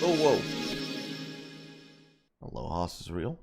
Oh, whoa. Aloha's is real?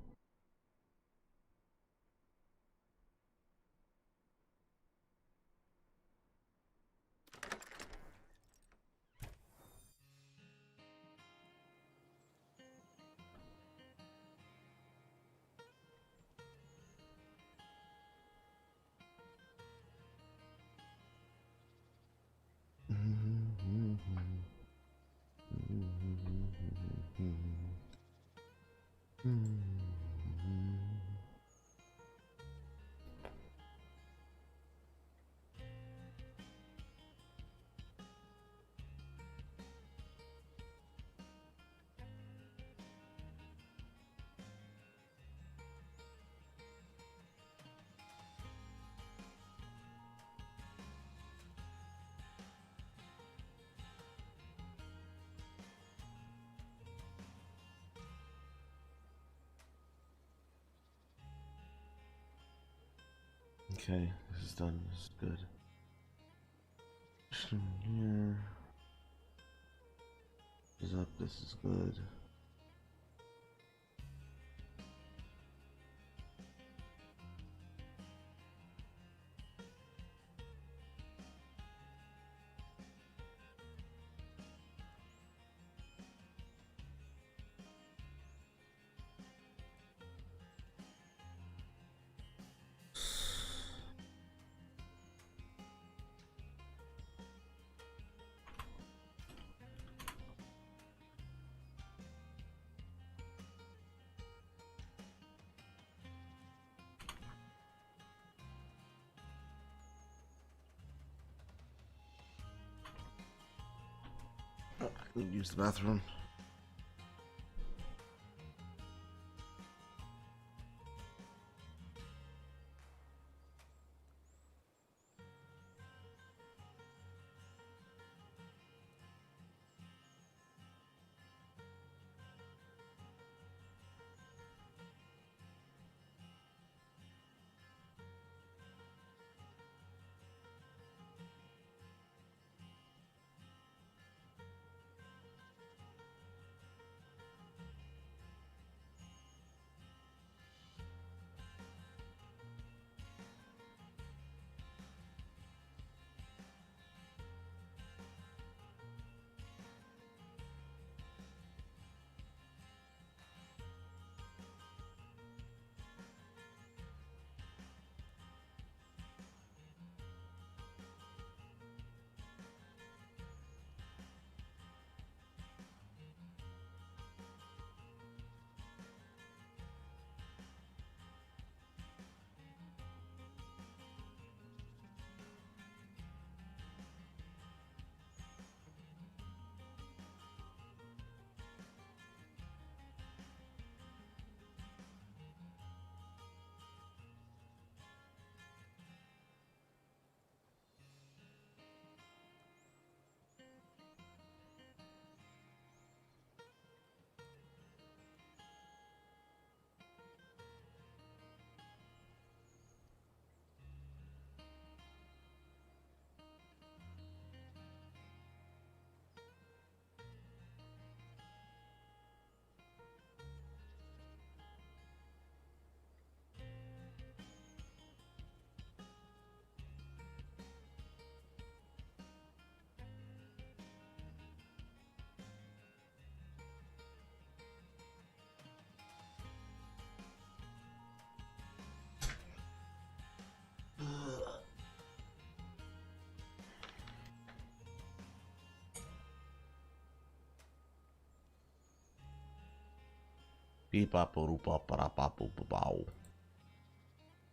Okay, this is done. This is good. Here. This is up. This is good. I need to use the bathroom.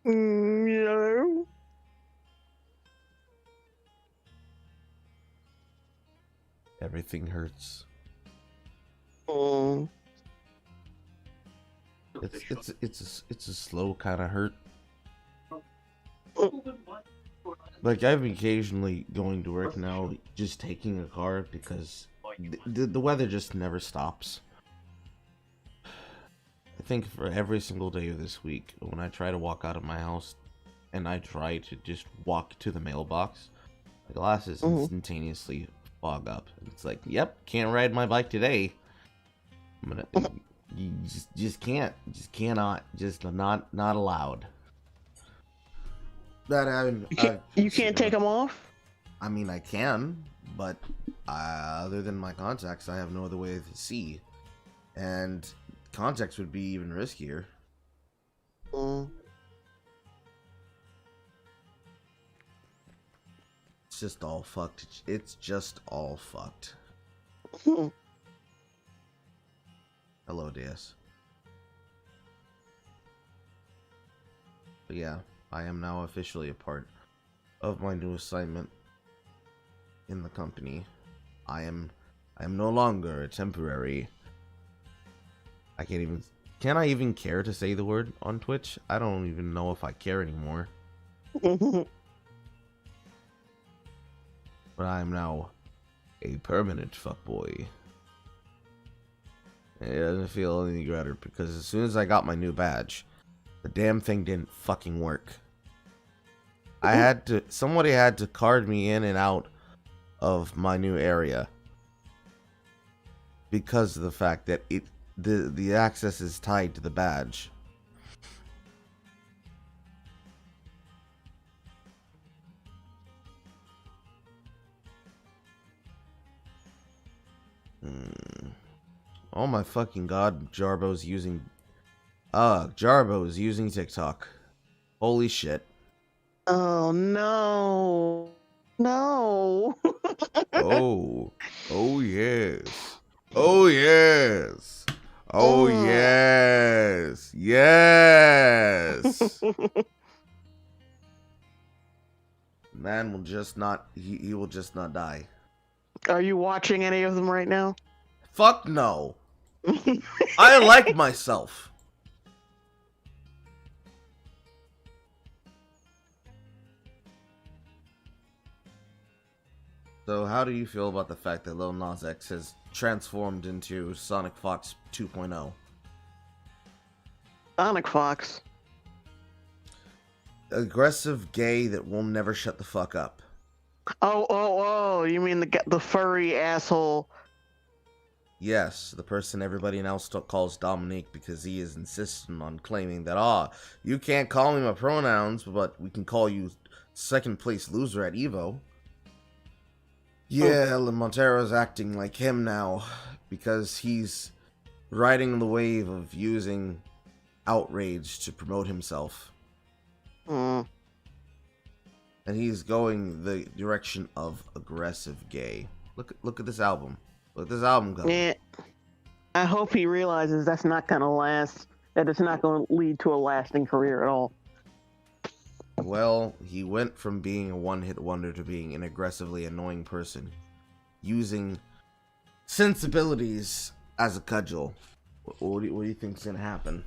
Yeah. Everything hurts. Mm. It's a slow kind of hurt. Like, I'm occasionally going to work now, just taking a car because the weather just never stops. I think for every single day of this week, when I try to walk out of my house and I try to just walk to the mailbox, the glasses instantaneously fog up. It's like, yep, can't ride my bike today. I'm gonna, you just can't, just cannot, just not allowed. That you can't take them off? I mean, I can, but other than my contacts, I have no other way to see. And contacts would be even riskier. Mm. It's just all fucked. It's just all fucked. Hello, DS. But yeah, I am now officially a part of my new assignment in the company. I am no longer a temporary. Can I even care to say the word on Twitch? I don't even know if I care anymore. But I am now a permanent fuckboy. It doesn't feel any better because as soon as I got my new badge, the damn thing didn't fucking work. Somebody had to card me in and out of my new area because of the fact that the access is tied to the badge. Oh my fucking god, Jarbo's using TikTok. Holy shit. Oh no. No. Oh yes. Oh yes. Oh yes. Yes. Man will just not he will just not die. Are you watching any of them right now? Fuck no. I like myself. So how do you feel about the fact that Lil Nas X has transformed into Sonic Fox 2.0? Sonic Fox. Aggressive gay that will never shut the fuck up. Oh, you mean the furry asshole? Yes, the person everybody else calls Dominique because he is insistent on claiming that, you can't call me my pronouns, but we can call you second place loser at Evo. Yeah, Montero's acting like him now because he's riding the wave of using outrage to promote himself. And he's going the direction of aggressive gay. Look at this album. Look at this album go. Yeah. I hope he realizes that's not gonna last. That it's not gonna lead to a lasting career at all. Well, he went from being a one-hit wonder to being an aggressively annoying person, using sensibilities as a cudgel. What do you think's gonna happen?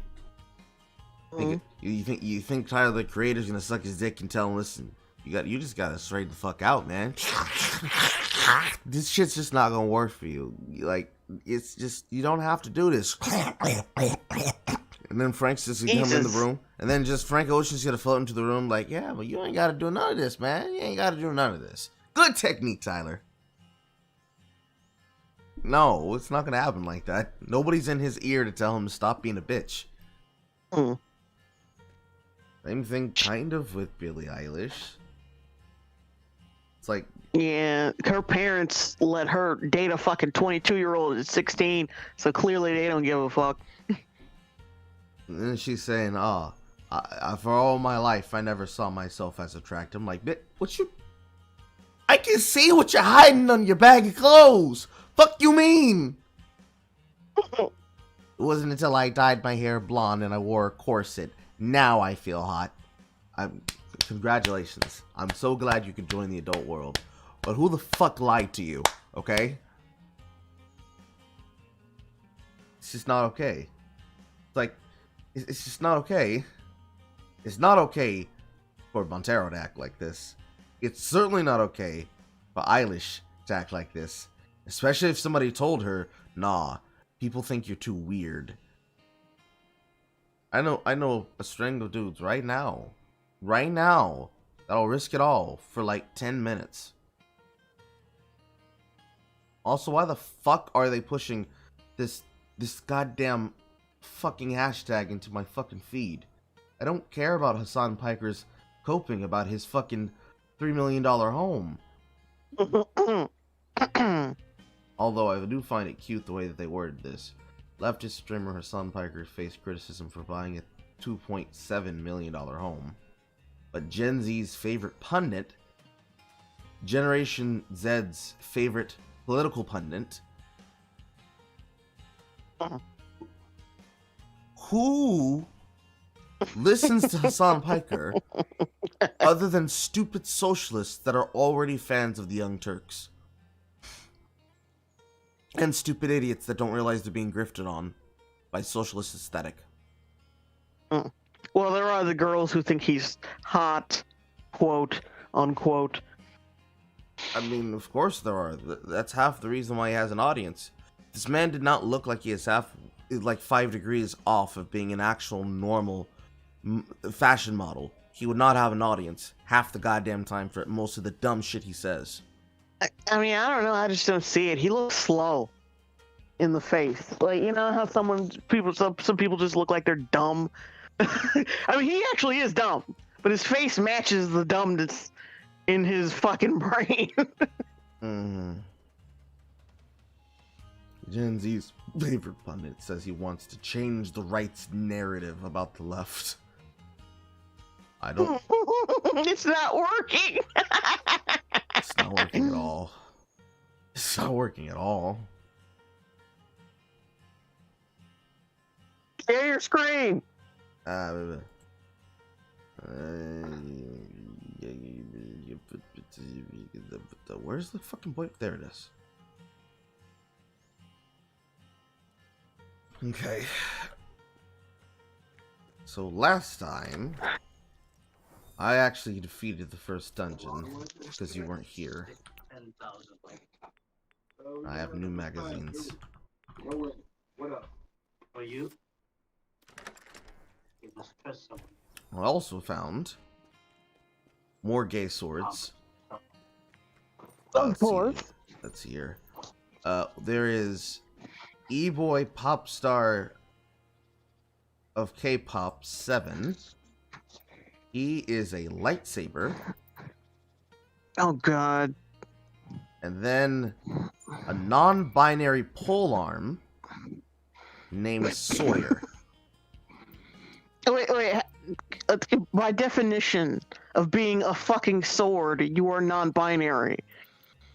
You think Tyler the Creator's gonna suck his dick and tell him, listen, you just gotta straighten the fuck out, man. This shit's just not gonna work for you. Like, it's just, you don't have to do this. And then Frank's just gonna come in the room, and then just Frank Ocean's gonna float into the room like, yeah, but you ain't gotta do none of this, man. You ain't gotta do none of this. Good technique, Tyler. No, it's not gonna happen like that. Nobody's in his ear to tell him to stop being a bitch. Same thing kind of with Billie Eilish. It's like, yeah, her parents let her date a fucking 22-year-old at 16, so clearly they don't give a fuck. and then she's saying, I for all my life, I never saw myself as attractive. I'm like, I can see what you're hiding on your bag of clothes. Fuck you mean? It wasn't until I dyed my hair blonde and I wore a corset. Now I feel hot. Congratulations. I'm so glad you could join the adult world. But who the fuck lied to you, okay? It's just not okay. It's just not okay. It's not okay for Montero to act like this. It's certainly not okay for Eilish to act like this. Especially if somebody told her, nah, people think you're too weird. I know a string of dudes right now, that'll risk it all for like 10 minutes. Also, why the fuck are they pushing this goddamn fucking hashtag into my fucking feed? I don't care about Hassan Piker's coping about his fucking $3 million home. Although I do find it cute the way that they worded this. Leftist streamer Hassan Piker faced criticism for buying a $2.7 million home. But Gen Z's favorite pundit, Generation Z's favorite political pundit, who listens to Hassan Piker other than stupid socialists that are already fans of the Young Turks? And stupid idiots that don't realize they're being grifted on by socialist aesthetic. Well, there are the girls who think he's hot, quote, unquote. I mean, of course there are. That's half the reason why he has an audience. This man did not look like he is 5 degrees off of being an actual normal fashion model. He would not have an audience half the goddamn time for most of the dumb shit he says. I mean, I don't know. I just don't see it. He looks slow in the face. Like, you know how some people just look like they're dumb? I mean, he actually is dumb, but his face matches the dumbness in his fucking brain. Gen Z's favorite pundit says he wants to change the right's narrative about the left. I don't... It's not working! It's not working at all. It's not working at all. Share your screen! Where's the fucking boy? There it is. Okay. So last time, I actually defeated the first dungeon because you weren't here. I have new magazines. What up? For you? I also found more gay swords. Of course. Let's see here. There is E-Boy Pop Star of K-Pop 7. He is a lightsaber. Oh, God. And then a non-binary polearm named Sawyer. Wait. By definition of being a fucking sword, you are non-binary.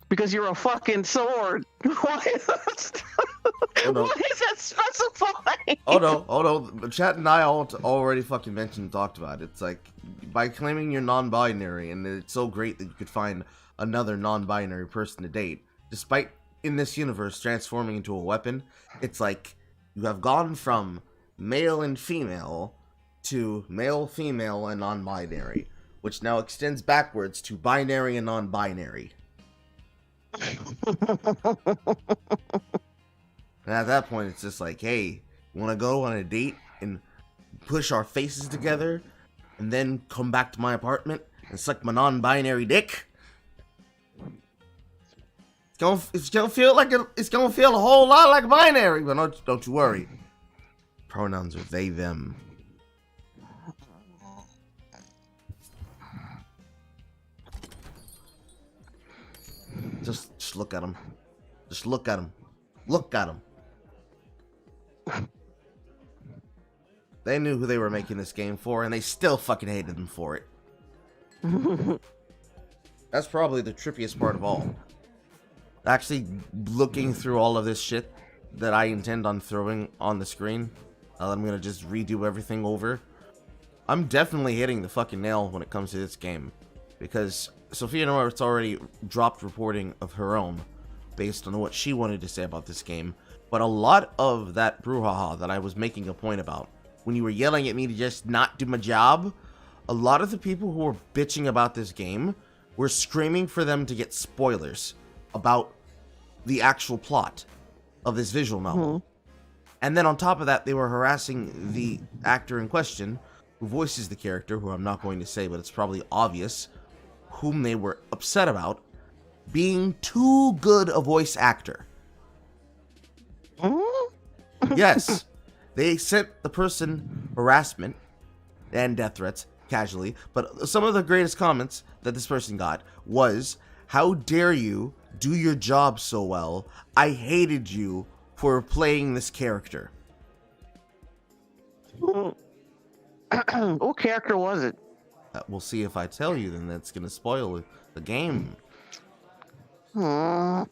Because you're a fucking sword. Why is that? no. Why is that specified? Oh no. Chat and I already fucking mentioned and talked about it. It's like, by claiming you're non-binary, and it's so great that you could find another non-binary person to date, despite in this universe transforming into a weapon, it's like you have gone from male and female to male, female, and non-binary, which now extends backwards to binary and non-binary. And at that point, it's just like, hey, you want to go on a date and push our faces together and then come back to my apartment and suck my non-binary dick? It's gonna feel a whole lot like binary, but don't you worry. Pronouns are they, them. Just look at him. Just look at him. Look at him. They knew who they were making this game for, and they still fucking hated them for it. That's probably the trippiest part of all. Actually, looking through all of this shit that I intend on throwing on the screen, I'm gonna just redo everything over. I'm definitely hitting the fucking nail when it comes to this game, because Sophia Norris already dropped reporting of her own based on what she wanted to say about this game. But a lot of that brouhaha that I was making a point about, when you were yelling at me to just not do my job, a lot of the people who were bitching about this game were screaming for them to get spoilers about the actual plot of this visual novel. And then on top of that, they were harassing the actor in question, who voices the character, who I'm not going to say, but it's probably obvious, whom they were upset about being too good a voice actor. Yes, they sent the person harassment and death threats casually, but some of the greatest comments that this person got was, "How dare you do your job so well? I hated you for playing this character." What character was it? We'll see. If I tell you, then that's gonna spoil the game. Hmm.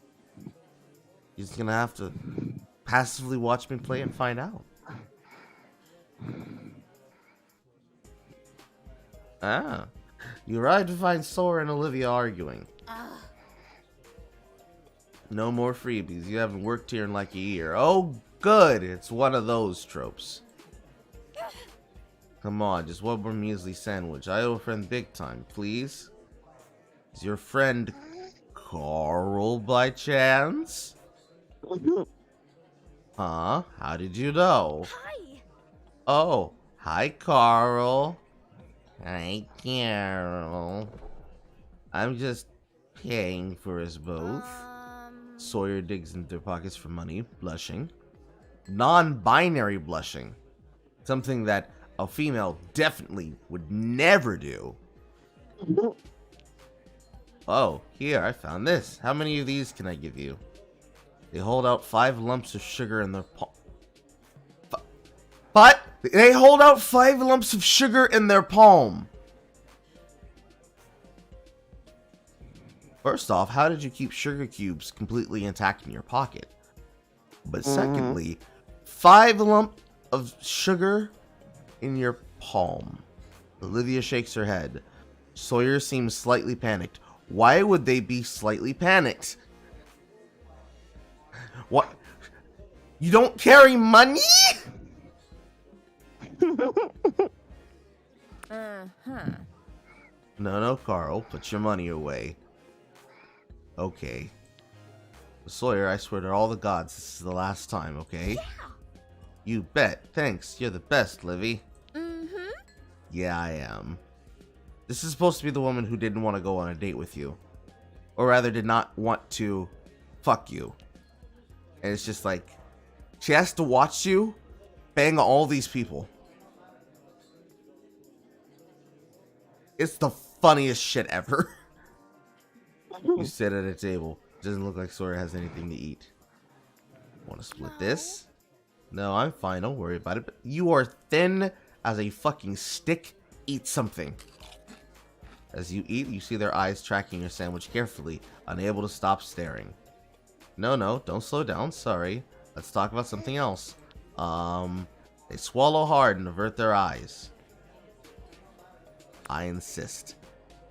You're just gonna have to passively watch me play and find out. Ah, you arrived to find Sora and Olivia arguing. No more freebies. You haven't worked here in like a year. Oh, good. It's one of those tropes. Come on, just one more measly sandwich. I owe a friend big time, please. Is your friend Carl by chance? Huh? How did you know? Hi. Oh, hi, Carl. Hi, Carol. I'm just paying for us both. Sawyer digs into their pockets for money, blushing. Non-binary blushing. Something that a female definitely would never do. Oh, here, I found this. How many of these can I give you? They hold out 5 lumps of sugar in their palm. But they hold out 5 lumps of sugar in their palm. First off, how did you keep sugar cubes completely intact in your pocket? But secondly, 5 lumps of sugar in your palm. Olivia shakes her head. Sawyer seems slightly panicked. Why would they be slightly panicked? What? You don't carry money? No, Carl. Put your money away. Okay. Sawyer, I swear to all the gods, this is the last time, okay? Yeah. You bet. Thanks. You're the best, Livy. Yeah, I am. This is supposed to be the woman who didn't want to go on a date with you. Or rather, did not want to fuck you. And it's just like, she has to watch you bang all these people. It's the funniest shit ever. You sit at a table. Doesn't look like Sawyer has anything to eat. Want to split this? No, I'm fine. Don't worry about it. But you are thin as a fucking stick. Eat something. As you eat, you see their eyes tracking your sandwich carefully, unable to stop staring. No, don't slow down. Sorry. Let's talk about something else. They swallow hard and avert their eyes. I insist.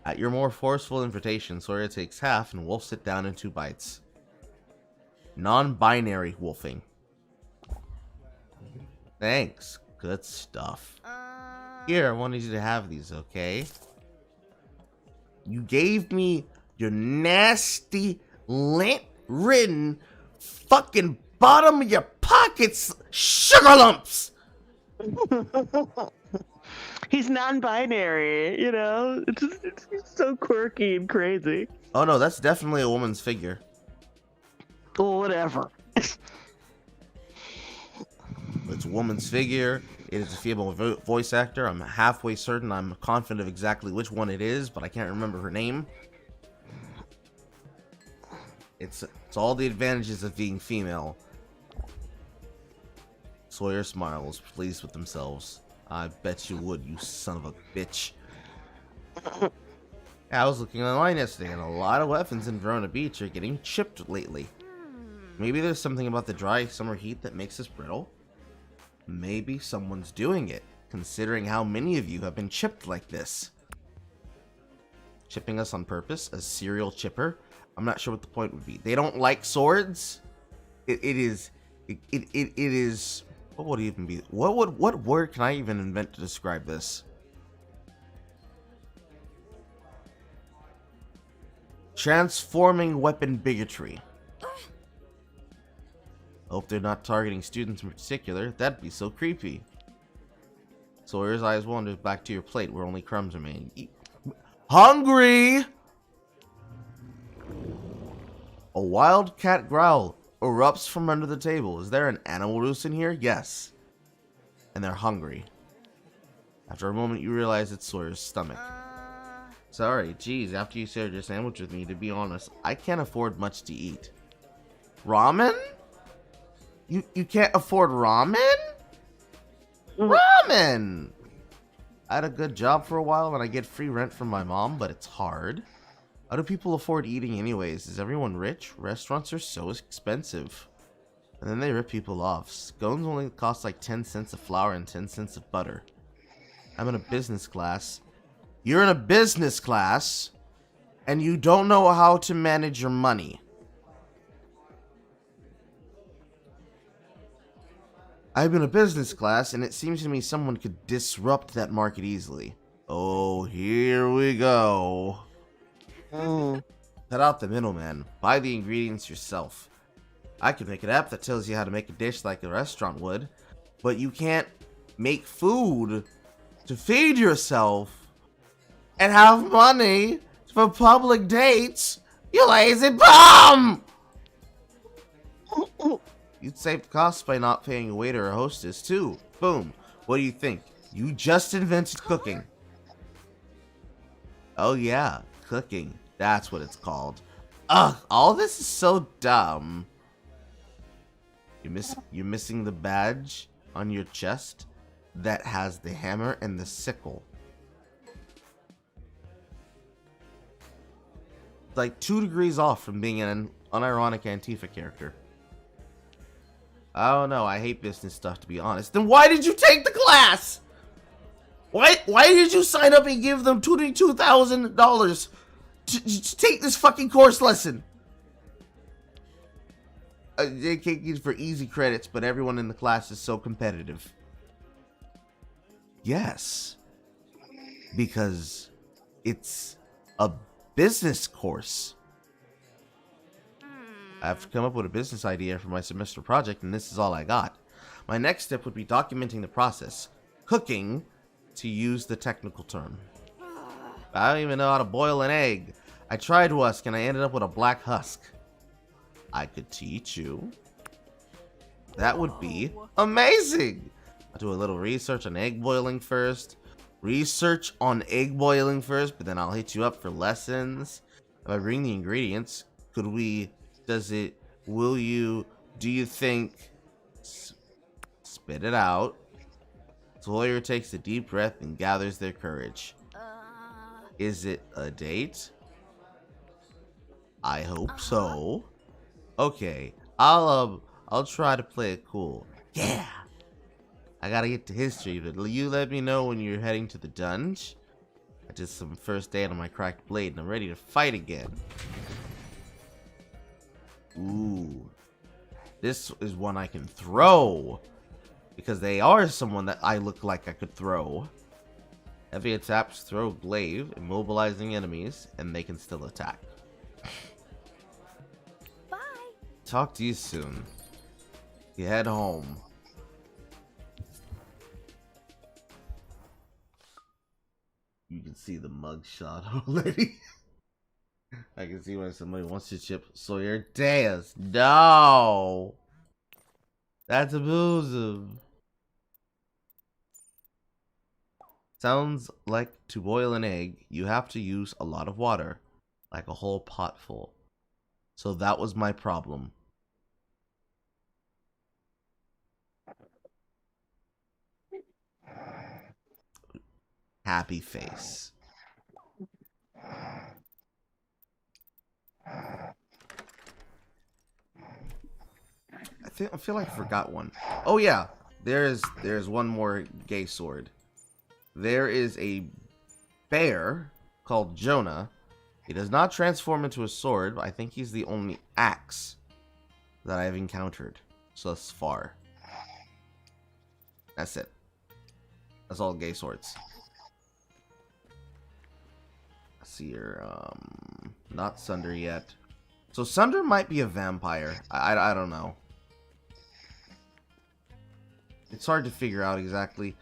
At your more forceful invitation, Sawyer takes half and wolfs it down in 2 bites. Non-binary wolfing. Thanks. Good stuff. Here, I wanted you to have these, okay? You gave me your nasty, lint-ridden, fucking bottom of your pockets sugar lumps! He's non-binary, you know? It's so quirky and crazy. Oh no, that's definitely a woman's figure. Well, whatever. It's a woman's figure. It is a female voice actor. I'm halfway certain. I'm confident of exactly which one it is, but I can't remember her name. It's all the advantages of being female. Sawyer smiles, pleased with themselves. I bet you would, you son of a bitch. I was looking online yesterday, and a lot of weapons in Verona Beach are getting chipped lately. Maybe there's something about the dry summer heat that makes us brittle. Maybe someone's doing it, considering how many of you have been chipped like this. Chipping us on purpose, a serial chipper. I'm not sure what the point would be. They don't like swords. It is. What would it even be? What word can I even invent to describe this? Transforming weapon bigotry. Hope they're not targeting students in particular. That'd be so creepy. Sawyer's eyes wanders back to your plate where only crumbs remain. Hungry! A wildcat growl erupts from under the table. Is there an animal roost in here? Yes. And they're hungry. After a moment, you realize it's Sawyer's stomach. Sorry, geez, after you shared your sandwich with me, to be honest, I can't afford much to eat. Ramen? You can't afford ramen? Ramen! I had a good job for a while and I get free rent from my mom, but it's hard. How do people afford eating anyways? Is everyone rich? Restaurants are so expensive. And then they rip people off. Scones only cost like 10 cents of flour and 10 cents of butter. I'm in a business class. You're in a business class and you don't know how to manage your money. I'm in a business class, and it seems to me someone could disrupt that market easily. Oh, here we go. Cut out the middleman. Buy the ingredients yourself. I could make an app that tells you how to make a dish like a restaurant would, but you can't make food to feed yourself and have money for public dates, you lazy bum! You'd save costs by not paying a waiter or hostess, too. Boom. What do you think? You just invented cooking. Oh yeah, cooking. That's what it's called. Ugh, all this is so dumb. You're missing the badge on your chest that has the hammer and the sickle. It's like 2 degrees off from being an unironic Antifa character. I don't know. I hate business stuff, to be honest. Then why did you take the class? Why did you sign up and give them $22,000 to take this fucking course lesson? They can't use for easy credits, but everyone in the class is so competitive. Yes, because it's a business course. I've come up with a business idea for my semester project, and this is all I got. My next step would be documenting the process. Cooking, to use the technical term. I don't even know how to boil an egg. I tried once, and I ended up with a black husk. I could teach you. That would be amazing. I'll do a little research on egg boiling first. But then I'll hit you up for lessons. If I bring the ingredients, do you think, spit it out. Sawyer takes a deep breath and gathers their courage. Is it a date? I hope so. Okay, I'll try to play it cool. Yeah. I gotta get to history, but you let me know when you're heading to the dungeon. I did some first aid on my cracked blade and I'm ready to fight again. Ooh. This is one I can throw. Because they are someone that I look like I could throw. Heavy attacks throw glaive, immobilizing enemies, and they can still attack. Bye. Talk to you soon. You head home. You can see the mugshot already. I can see why somebody wants to chip Sawyer Deus. No! That's abusive. Sounds like to boil an egg, you have to use a lot of water. Like a whole pot full. So that was my problem. Happy face. I feel like I forgot one. Oh yeah, there's one more gay sword. There is a bear called Jonah. He does not transform into a sword, but I think he's the only axe that I've encountered thus far. That's it. That's all gay swords. Let's see here. Not Sunder yet. So Sunder might be a vampire. I don't know. It's hard to figure out exactly.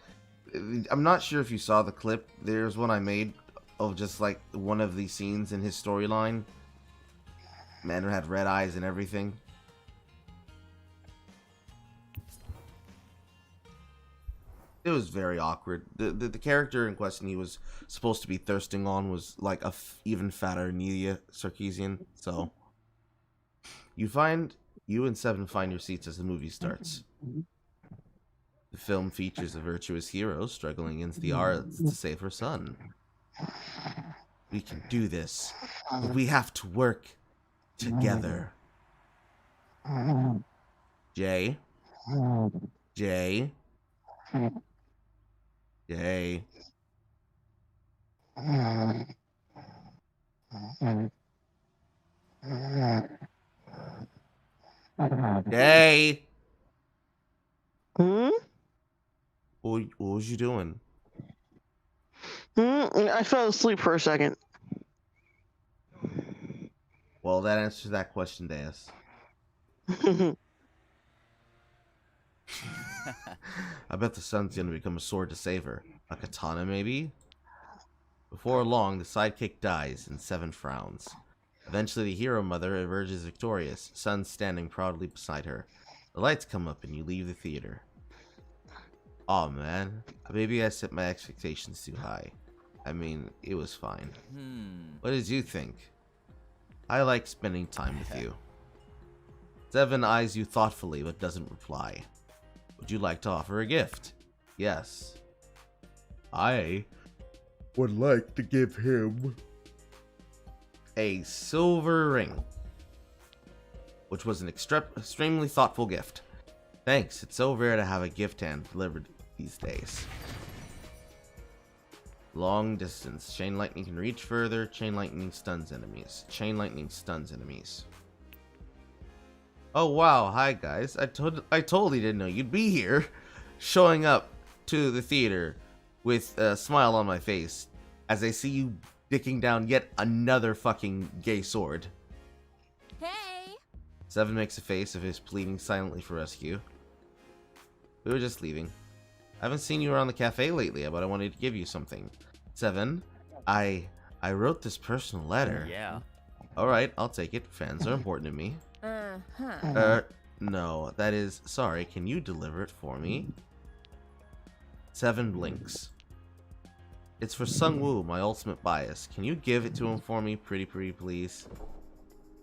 I'm not sure if you saw the clip. There's one I made of just like one of the scenes in his storyline. Man who had red eyes and everything. It was very awkward. The character in question he was supposed to be thirsting on was like a even fatter Nelia Sarkeesian. So you and Seven find your seats as the movie starts. The film features a virtuous hero struggling against the odds to save her son. We can do this, but we have to work together. Jay? Jay? Jay? Jay? Hmm? What was you doing? I fell asleep for a second. Well, that answers that question, Deus. I bet the son's gonna become a sword to save her. A katana, maybe? Before long, the sidekick dies, and Seven frowns. Eventually, the hero mother emerges victorious, son standing proudly beside her. The lights come up, and you leave the theater. Aw, man. Maybe I set my expectations too high. I mean, it was fine. What did you think? I like spending time with you. Seven eyes you thoughtfully, but doesn't reply. Would you like to offer a gift? Yes. I would like to give him a silver ring, which was an extremely thoughtful gift. Thanks, it's so rare to have a gift hand delivered these days. Long distance. Chain lightning can reach further. Chain lightning stuns enemies. Chain lightning stuns enemies. Oh wow, hi guys. I totally didn't know you'd be here. Showing up to the theater with a smile on my face as I see you dicking down yet another fucking gay sword. Hey! Seven makes a face of his pleading silently for rescue. We were just leaving. I haven't seen you around the cafe lately, but I wanted to give you something. Seven, I wrote this personal letter. Yeah. Alright, I'll take it. Fans are important to me. No, that is... Sorry, can you deliver it for me? Seven blinks. It's for Sung Woo, my ultimate bias. Can you give it to him for me, pretty please?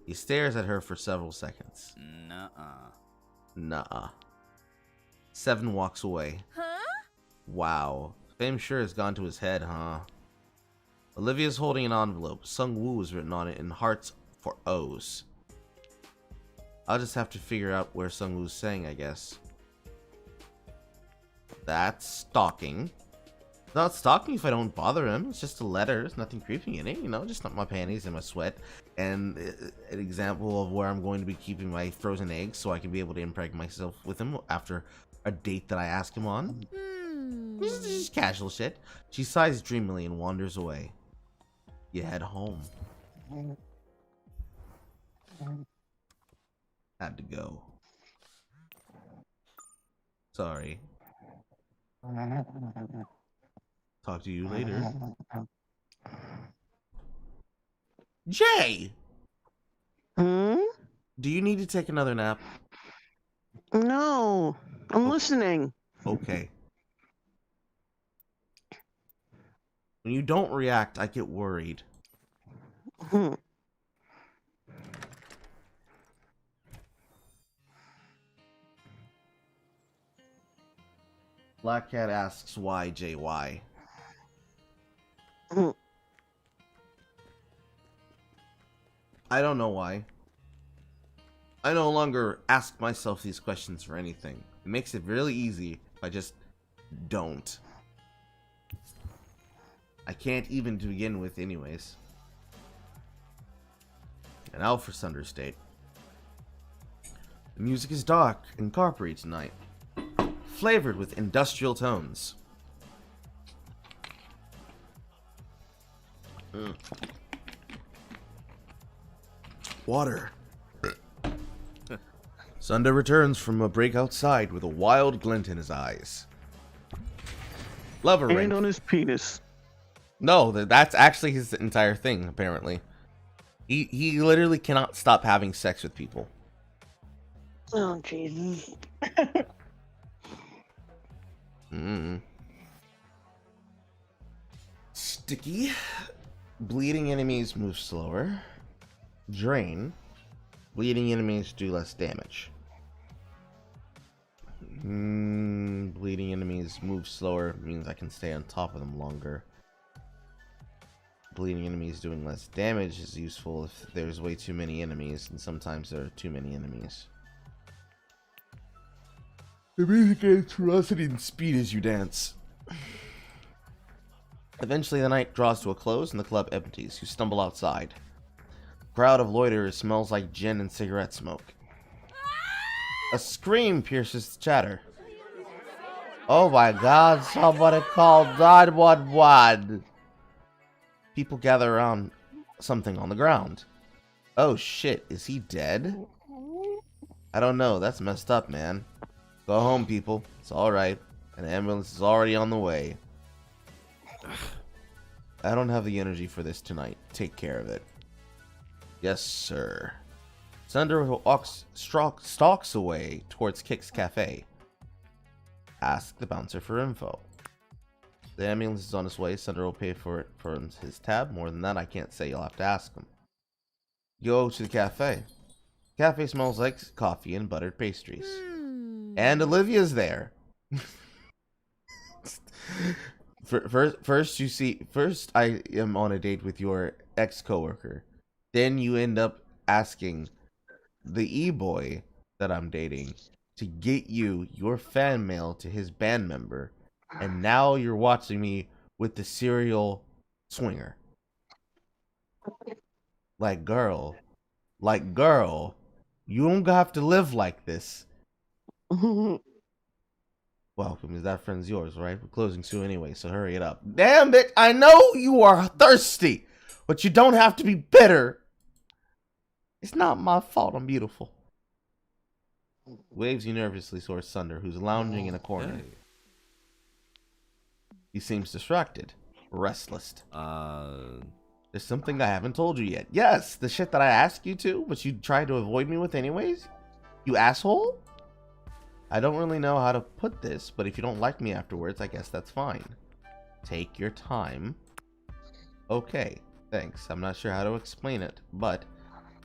He stares at her for several seconds. Nuh-uh. Seven walks away. Huh? Wow. Fame sure has gone to his head, huh? Olivia's holding an envelope. Sung Woo is written on it in hearts for O's. I'll just have to figure out where Sung Woo's saying, I guess. That's stalking. It's not stalking if I don't bother him. It's just a letter. There's nothing creepy in it, you know, just not my panties and my sweat. And an example of where I'm going to be keeping my frozen eggs so I can be able to impregnate myself with him after a date that I ask him on. Just casual shit. She sighs dreamily and wanders away. You head home. Had to go. Sorry. Talk to you later. Jay! Hmm? Do you need to take another nap? No. I'm listening. Okay. When you don't react, I get worried. Hmm. Black Cat asks why, JY. Hmm. I don't know why. I no longer ask myself these questions for anything. It makes it really easy if I just don't. I can't even to begin with anyways. And now for Sunder State. The music is dark and coppery tonight, flavored with industrial tones. Water. Sunder returns from a break outside with a wild glint in his eyes. Lover And ring. on his penis. No, that's actually his entire thing, apparently. He literally cannot stop having sex with people. Oh, Jesus. Sticky. Bleeding enemies move slower. Drain. Bleeding enemies do less damage. Bleeding enemies move slower means I can stay on top of them longer. Bleeding enemies doing less damage is useful if there's way too many enemies, and sometimes there are too many enemies. The music gains ferocity and speed as you dance. Eventually the night draws to a close and the club empties. You stumble outside. The crowd of loiterers smells like gin and cigarette smoke. A scream pierces the chatter. Oh my god, somebody called 911. People gather around something on the ground. Oh shit, is he dead? I don't know, that's messed up, man. Go home, people. It's alright. An ambulance is already on the way. I don't have the energy for this tonight. Take care of it. Yes, sir. Sunder stalks away towards Kick's Cafe. Ask the bouncer for info. The ambulance is on its way. Sunder will pay for it from his tab. More than that, I can't say. You'll have to ask him. Go to the cafe. Cafe smells like coffee and buttered pastries. And Olivia's there. First I am on a date with your ex-coworker. Then you end up asking the e-boy that I'm dating to get you your fan mail to his band member. And now you're watching me with the serial swinger. Like, girl, you don't have to live like this. Welcome, is that friend's yours, right? We're closing soon anyway, so hurry it up. Damn it, I know you are thirsty, but you don't have to be bitter. It's not my fault I'm beautiful. Waves you nervously towards Sunder, who's lounging in a corner. Hey. He seems distracted, restless. There's something I haven't told you yet. Yes, the shit that I asked you to, but you tried to avoid me with anyways? You asshole? I don't really know how to put this, but if you don't like me afterwards, I guess that's fine. Take your time. Okay, thanks. I'm not sure how to explain it, but...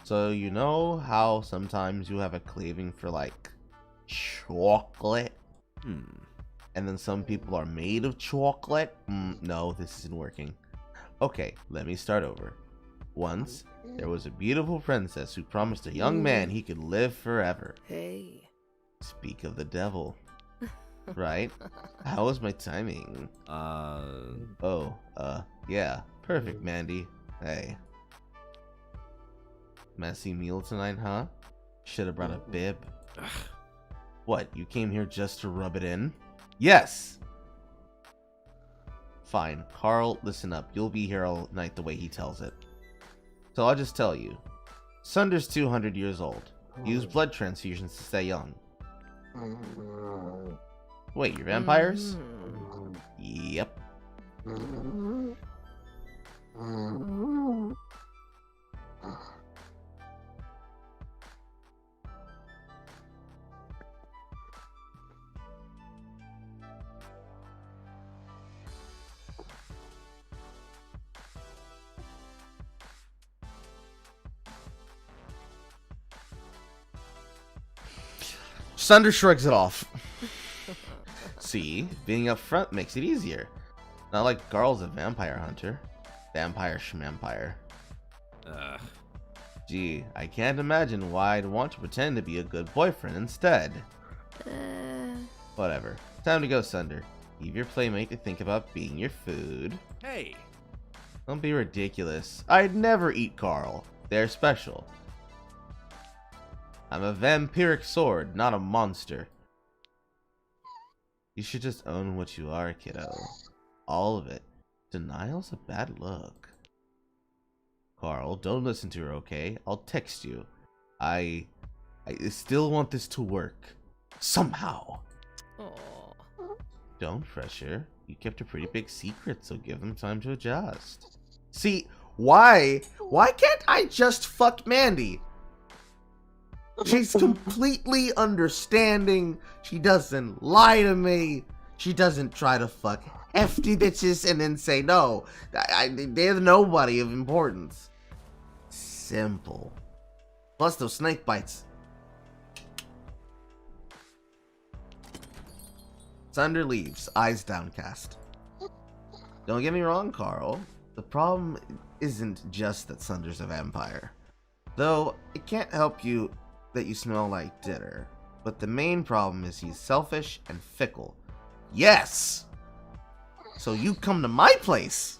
So you know how sometimes you have a craving for, like, chocolate? And then some people are made of chocolate? No, this isn't working. Okay, let me start over. Once, there was a beautiful princess who promised a young man he could live forever. Hey. Speak of the devil. Right? How was my timing? Yeah. Perfect, Mandy. Hey. Messy meal tonight, huh? Should've brought a bib. What, you came here just to rub it in? Yes! Fine. Carl, listen up. You'll be here all night the way he tells it. So I'll just tell you. Sunder's 200 years old. He used blood transfusions to stay young. Wait, you're vampires? Yep. Sunder shrugs it off. See, being up front makes it easier. Not like Garl's a vampire hunter. Vampire schmampire. Gee, I can't imagine why I'd want to pretend to be a good boyfriend instead. Whatever. Time to go, Sunder. Leave your playmate to think about being your food. Hey! Don't be ridiculous. I'd never eat Carl. They're special. I'm a vampiric sword, not a monster. You should just own what you are, kiddo. All of it. Denial's a bad look. Carl, don't listen to her, okay? I'll text you. I still want this to work. Somehow. Aw. Don't pressure. You kept a pretty big secret, so give them time to adjust. See, why can't I just fuck Mandy? She's completely understanding. She doesn't lie to me. She doesn't try to fuck hefty bitches and then say no. They're nobody of importance. Simple. Plus those snake bites. Sunder leaves, eyes downcast. Don't get me wrong, Carl. The problem isn't just that Sunder's a vampire. Though, it can't help you that you smell like dinner. But the main problem is he's selfish and fickle. Yes! So you come to my place!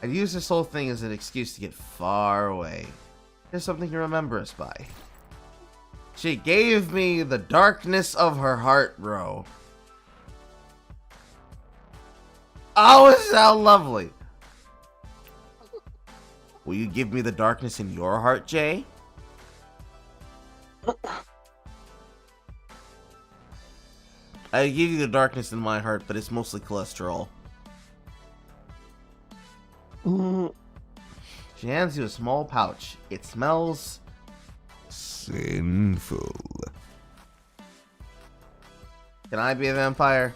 I'd use this whole thing as an excuse to get far away. Here's something to remember us by. She gave me the darkness of her heart, bro. Oh, it sounds lovely. Will you give me the darkness in your heart, Jay? I give you the darkness in my heart, but it's mostly cholesterol. She hands you a small pouch. It smells sinful. Can I be a vampire?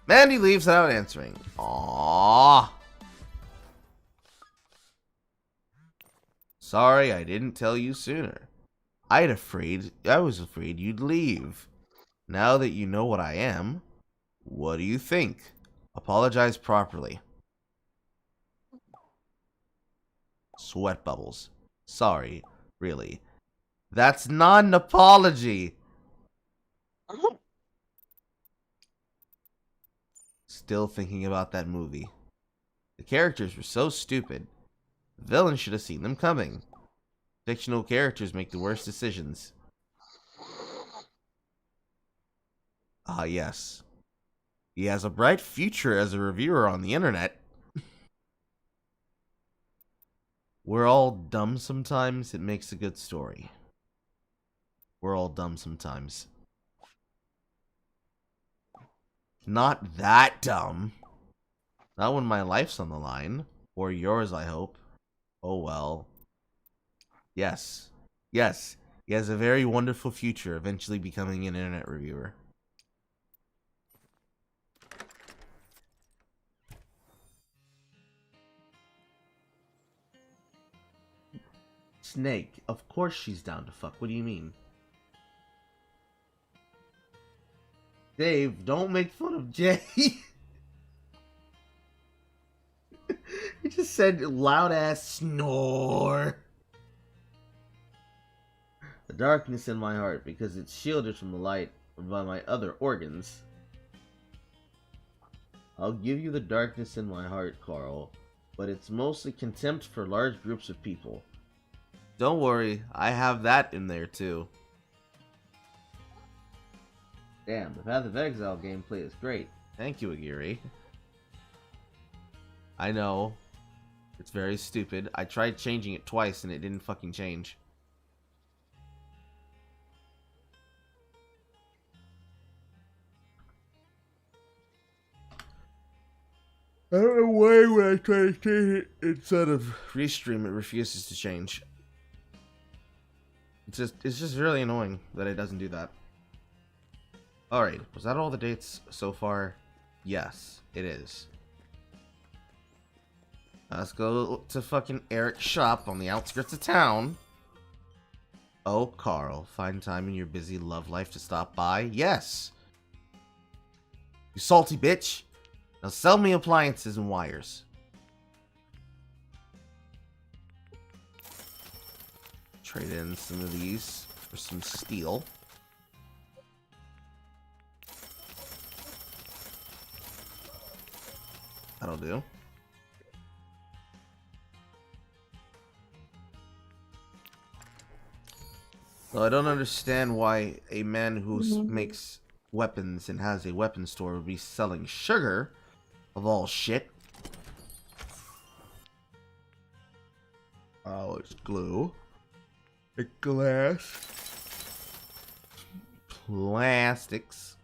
Mandy leaves without answering. Aww. Sorry I didn't tell you sooner. I was afraid you'd leave. Now that you know what I am, what do you think? Apologize properly. Sweat bubbles. Sorry, really. That's not an apology. Still thinking about that movie. The characters were so stupid. The villain should have seen them coming. Fictional characters make the worst decisions. Ah, yes. He has a bright future as a reviewer on the internet. We're all dumb sometimes. It makes a good story. We're all dumb sometimes. Not that dumb. Not when my life's on the line. Or yours, I hope. Oh well. Yes. Yes. He has a very wonderful future, eventually becoming an internet reviewer. Snake. Of course she's down to fuck. What do you mean? Dave, don't make fun of Jay. He just said loud ass snore. The darkness in my heart because it's shielded from the light by my other organs. I'll give you the darkness in my heart, Carl, but it's mostly contempt for large groups of people. Don't worry, I have that in there too. Damn, the Path of Exile gameplay is great. Thank you, Aguirre. I know. It's very stupid. I tried changing it twice and it didn't fucking change. I don't know why when I try to change it instead of restream it refuses to change. It's just really annoying that it doesn't do that. Alright, was that all the dates so far? Yes, it is. Let's go to fucking Eric's shop on the outskirts of town. Oh, Carl, find time in your busy love life to stop by? Yes! You salty bitch! Now sell me appliances and wires. trade in some of these for some steel. That'll do. So I don't understand why a man who makes weapons and has a weapon store would be selling sugar, of all shit. Oh, it's glue. It's glass. Plastics.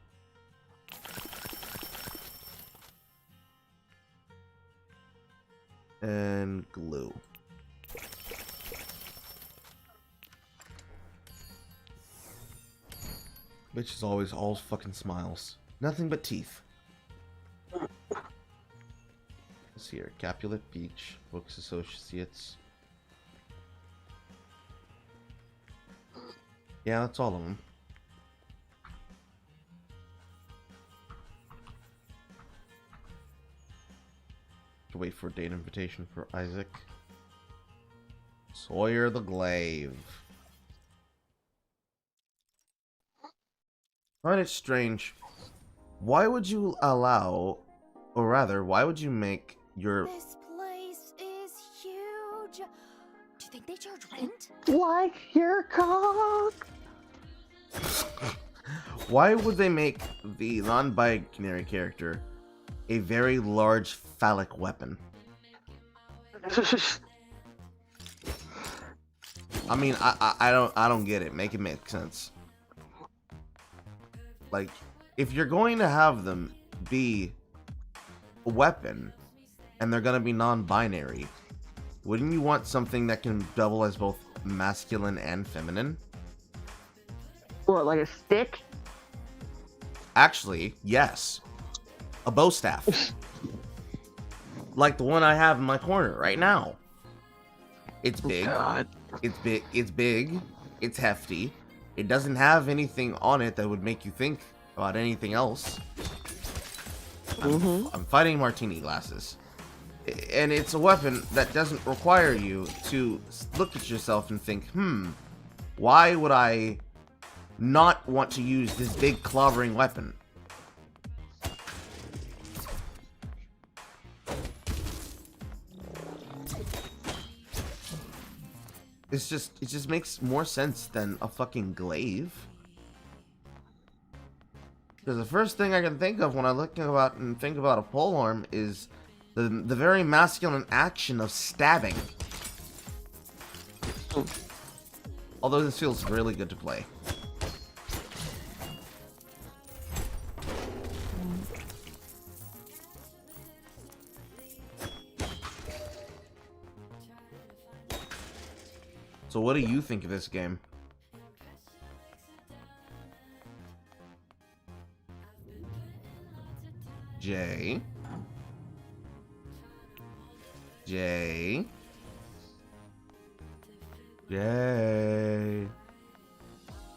And glue. Bitch is always all fucking smiles. Nothing but teeth. Let's see here. Capulet Beach. Books Associates. Yeah, that's all of them. To wait for a date invitation for Isaac. Sawyer the Glaive. I find it strange. Why would you allow, or rather, why would you make your... This place is huge. Do you think they charge rent? Like your cock. Why would they make the non-binary character a very large phallic weapon? I mean, I don't get it. Make it make sense. Like, if you're going to have them be a weapon and they're gonna be non-binary, wouldn't you want something that can double as both masculine and feminine? What, like a stick? Actually, yes. A bow staff. Like the one I have in my corner right now. It's big. God. It's big. It's big. It's hefty. It doesn't have anything on it that would make you think about anything else. I'm fighting martini glasses. And it's a weapon that doesn't require you to look at yourself and think, why would I not want to use this big clobbering weapon? It just makes more sense than a fucking glaive. Because the first thing I can think of when I think about a polearm is the very masculine action of stabbing. Although this feels really good to play. So what do you think of this game? Jay.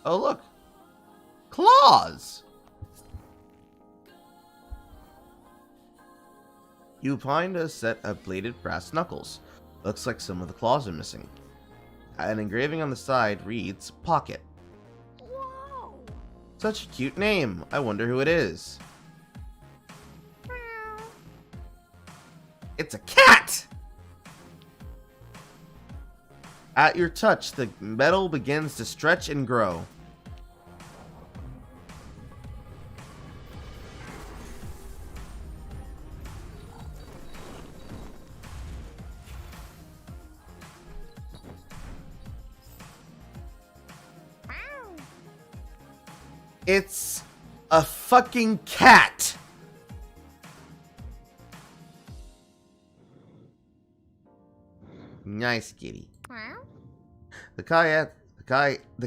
Oh, look. Claws! You find a set of bladed brass knuckles. Looks like some of the claws are missing. An engraving on the side reads, Pocket. Whoa! Such a cute name. I wonder who it is. It's a cat! At your touch, the metal begins to stretch and grow. It's a fucking cat! Nice kitty. The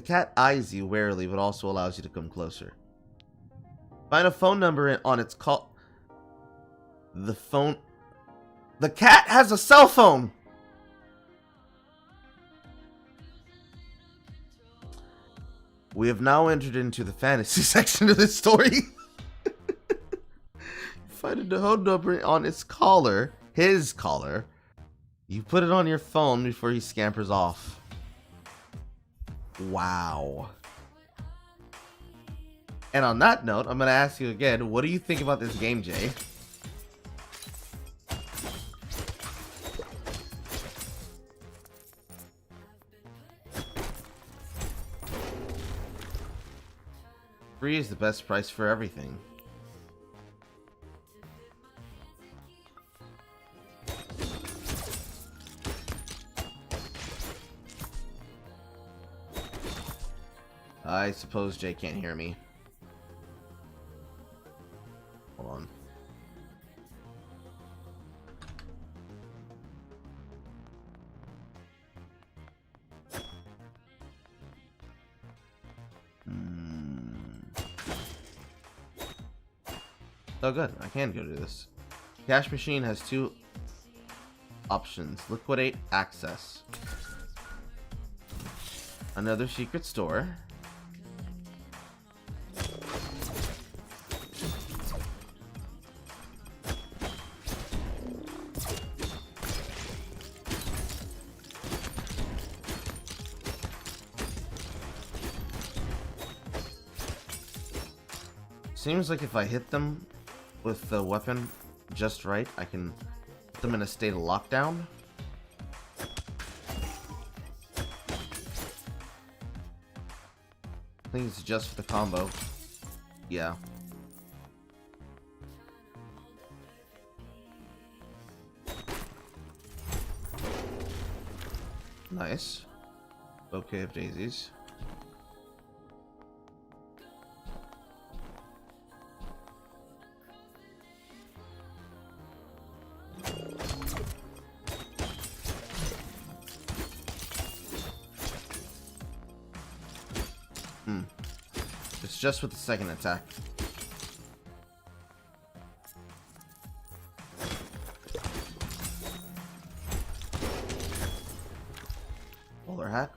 cat eyes you warily, but also allows you to come closer. Find a phone number on its call. The cat has a cell phone! We have now entered into the fantasy section of this story. Find a phone number on its collar. His collar. You put it on your phone before he scampers off. Wow. And on that note, I'm going to ask you again, what do you think about this game, Jay? Free is the best price for everything. I suppose Jay can't hear me. Hold on. Oh good, I can go do this. Cash machine has two options. Liquidate access. Another secret store. Seems like if I hit them with the weapon just right, I can put them in a state of lockdown. I think it's just for the combo. Yeah. Nice. Bouquet of daisies. It's just with the second attack. Bowler hat.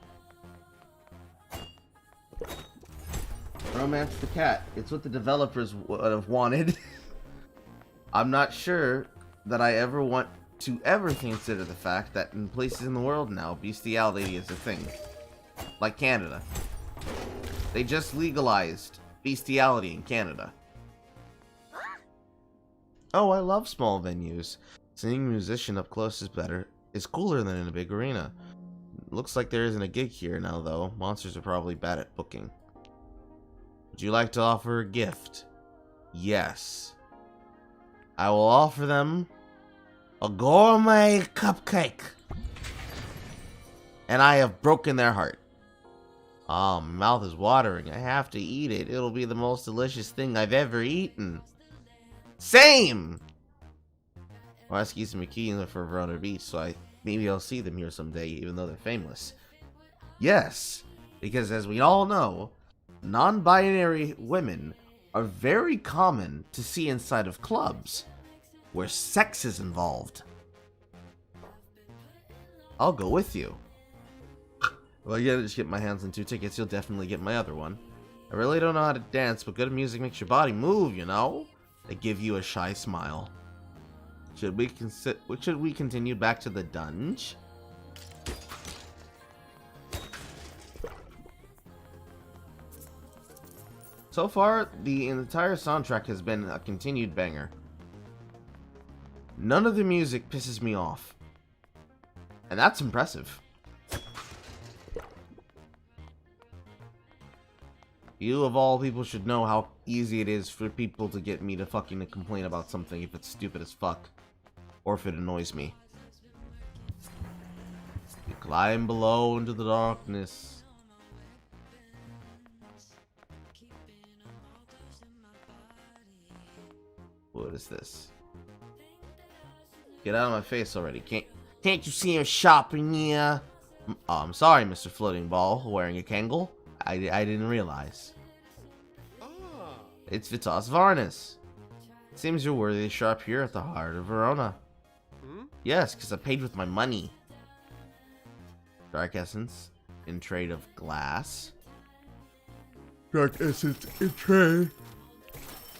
Romance the cat. It's what the developers would have wanted. I'm not sure that I ever want to ever consider the fact that in places in the world now, bestiality is a thing. Like Canada. They just legalized bestiality in Canada. Oh, I love small venues. Seeing a musician up close is cooler than in a big arena. Looks like there isn't a gig here now, though. Monsters are probably bad at booking. Would you like to offer a gift? Yes. I will offer them a gourmet cupcake. And I have broken their heart. Oh, my mouth is watering. I have to eat it. It'll be the most delicious thing I've ever eaten. Same! Well, Eskis and McKee are for Verona Beach, so maybe I'll see them here someday, even though they're famous. Yes, because as we all know, non-binary women are very common to see inside of clubs where sex is involved. I'll go with you. Well, you gotta just get my hands on 2 tickets, you'll definitely get my other one. I really don't know how to dance, but good music makes your body move, you know? They give you a shy smile. Should we continue back to the dungeon? So far, the entire soundtrack has been a continued banger. None of the music pisses me off. And that's impressive. You of all people should know how easy it is for people to get me to fucking complain about something if it's stupid as fuck. Or if it annoys me. You climb below into the darkness. What is this? Get out of my face already. Can't you see him shopping here? Oh, I'm sorry, Mr. Floating Ball, wearing a Kangol. I didn't realize. It's Vitas Varnas. Seems you're worthy to shop here at the heart of Verona. Yes, because I paid with my money. Dark Essence in trade of glass. Dark Essence in trade.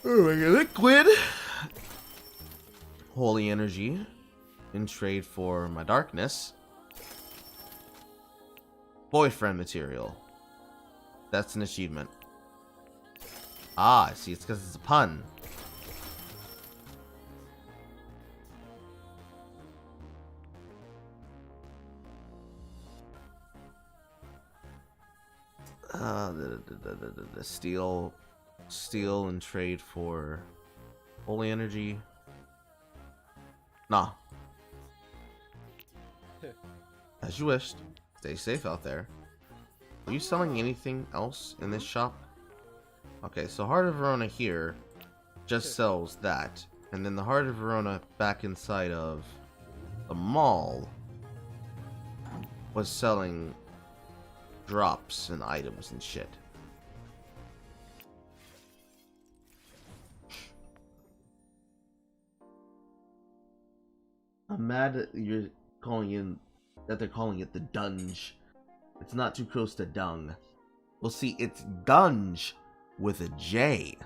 Oh my god, liquid. Holy Energy in trade for my darkness. Boyfriend material. That's an achievement. Ah, I see. It's because it's a pun. The steal and trade for holy energy. Nah. As you wished. Stay safe out there. Are you selling anything else in this shop? Okay, so Heart of Verona here just sells that. And then the Heart of Verona back inside of the mall was selling drops and items and shit. I'm mad that you're calling in that they're calling it the dunge. It's not too close to dung. Well, see, it's dunge with a J.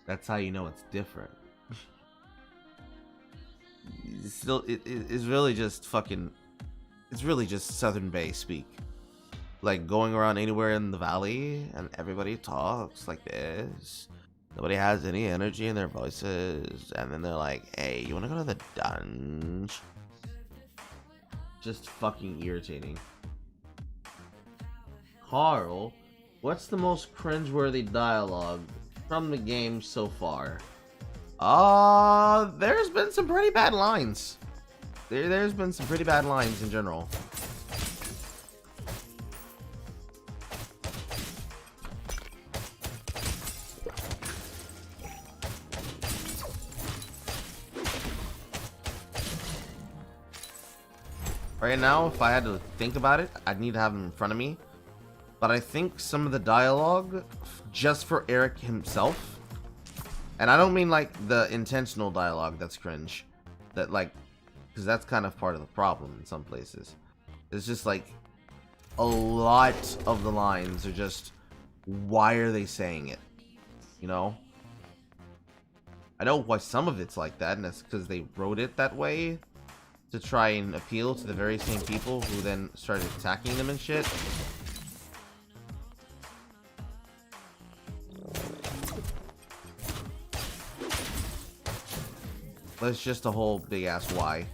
That's how you know it's different. It's still, it's really just fucking. It's really just Southern Bay speak. Like going around anywhere in the valley and everybody talks like this. Nobody has any energy in their voices. And then they're like, hey, you want to go to the dunge? Just fucking irritating. Carl, what's the most cringeworthy dialogue from the game so far? There's been some pretty bad lines. There's been some pretty bad lines in general. Right now, if I had to think about it, I'd need to have them in front of me. But I think some of the dialogue, just for Eric himself, and I don't mean like the intentional dialogue that's cringe, that like, because that's kind of part of the problem in some places. It's just like, a lot of the lines are just, why are they saying it? You know? I know why some of it's like that, and that's because they wrote it that way to try and appeal to the very same people who then started attacking them and shit. But it's just a whole big ass why.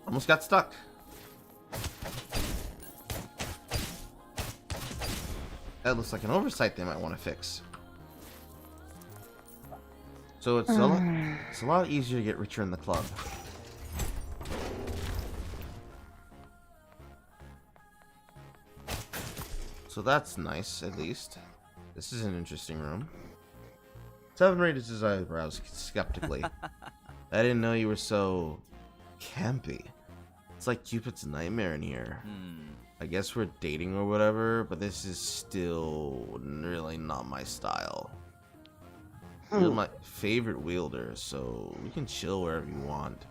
Almost got stuck. That looks like an oversight they might want to fix. So it's a lot easier to get richer in the club. So that's nice, at least. This is an interesting room. Seven raised his eyebrows skeptically. I didn't know you were so campy. It's like Cupid's nightmare in here. I guess we're dating or whatever, but this is still really not my style. You're my favorite wielder, so we can chill wherever you want.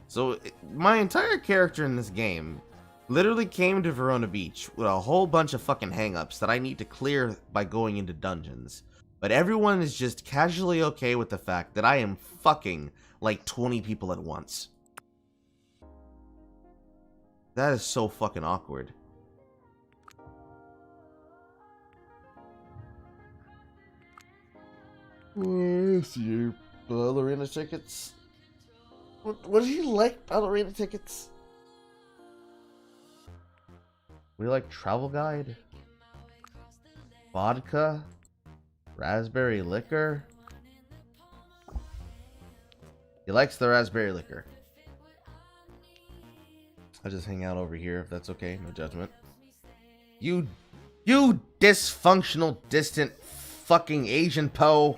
So my entire character in this game literally came to Verona Beach with a whole bunch of fucking hang-ups that I need to clear by going into dungeons. But everyone is just casually okay with the fact that I am fucking like 20 people at once. That is so fucking awkward. Where's your ballerina tickets? What do you like, ballerina tickets? We like travel guide, vodka, raspberry liquor. He likes the raspberry liquor. I'll just hang out over here if that's okay. No judgment. You dysfunctional, distant, fucking Asian Poe.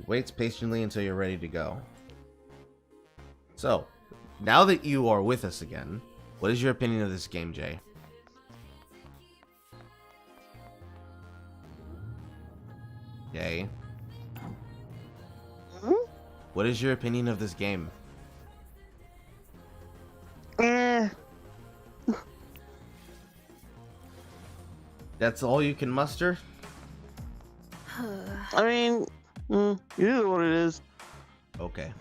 Waits patiently until you're ready to go. So, now that you are with us again, what is your opinion of this game, Jay? Okay. Hmm? What is your opinion of this game? Eh. That's all you can muster? I mean, it is what it is. Okay.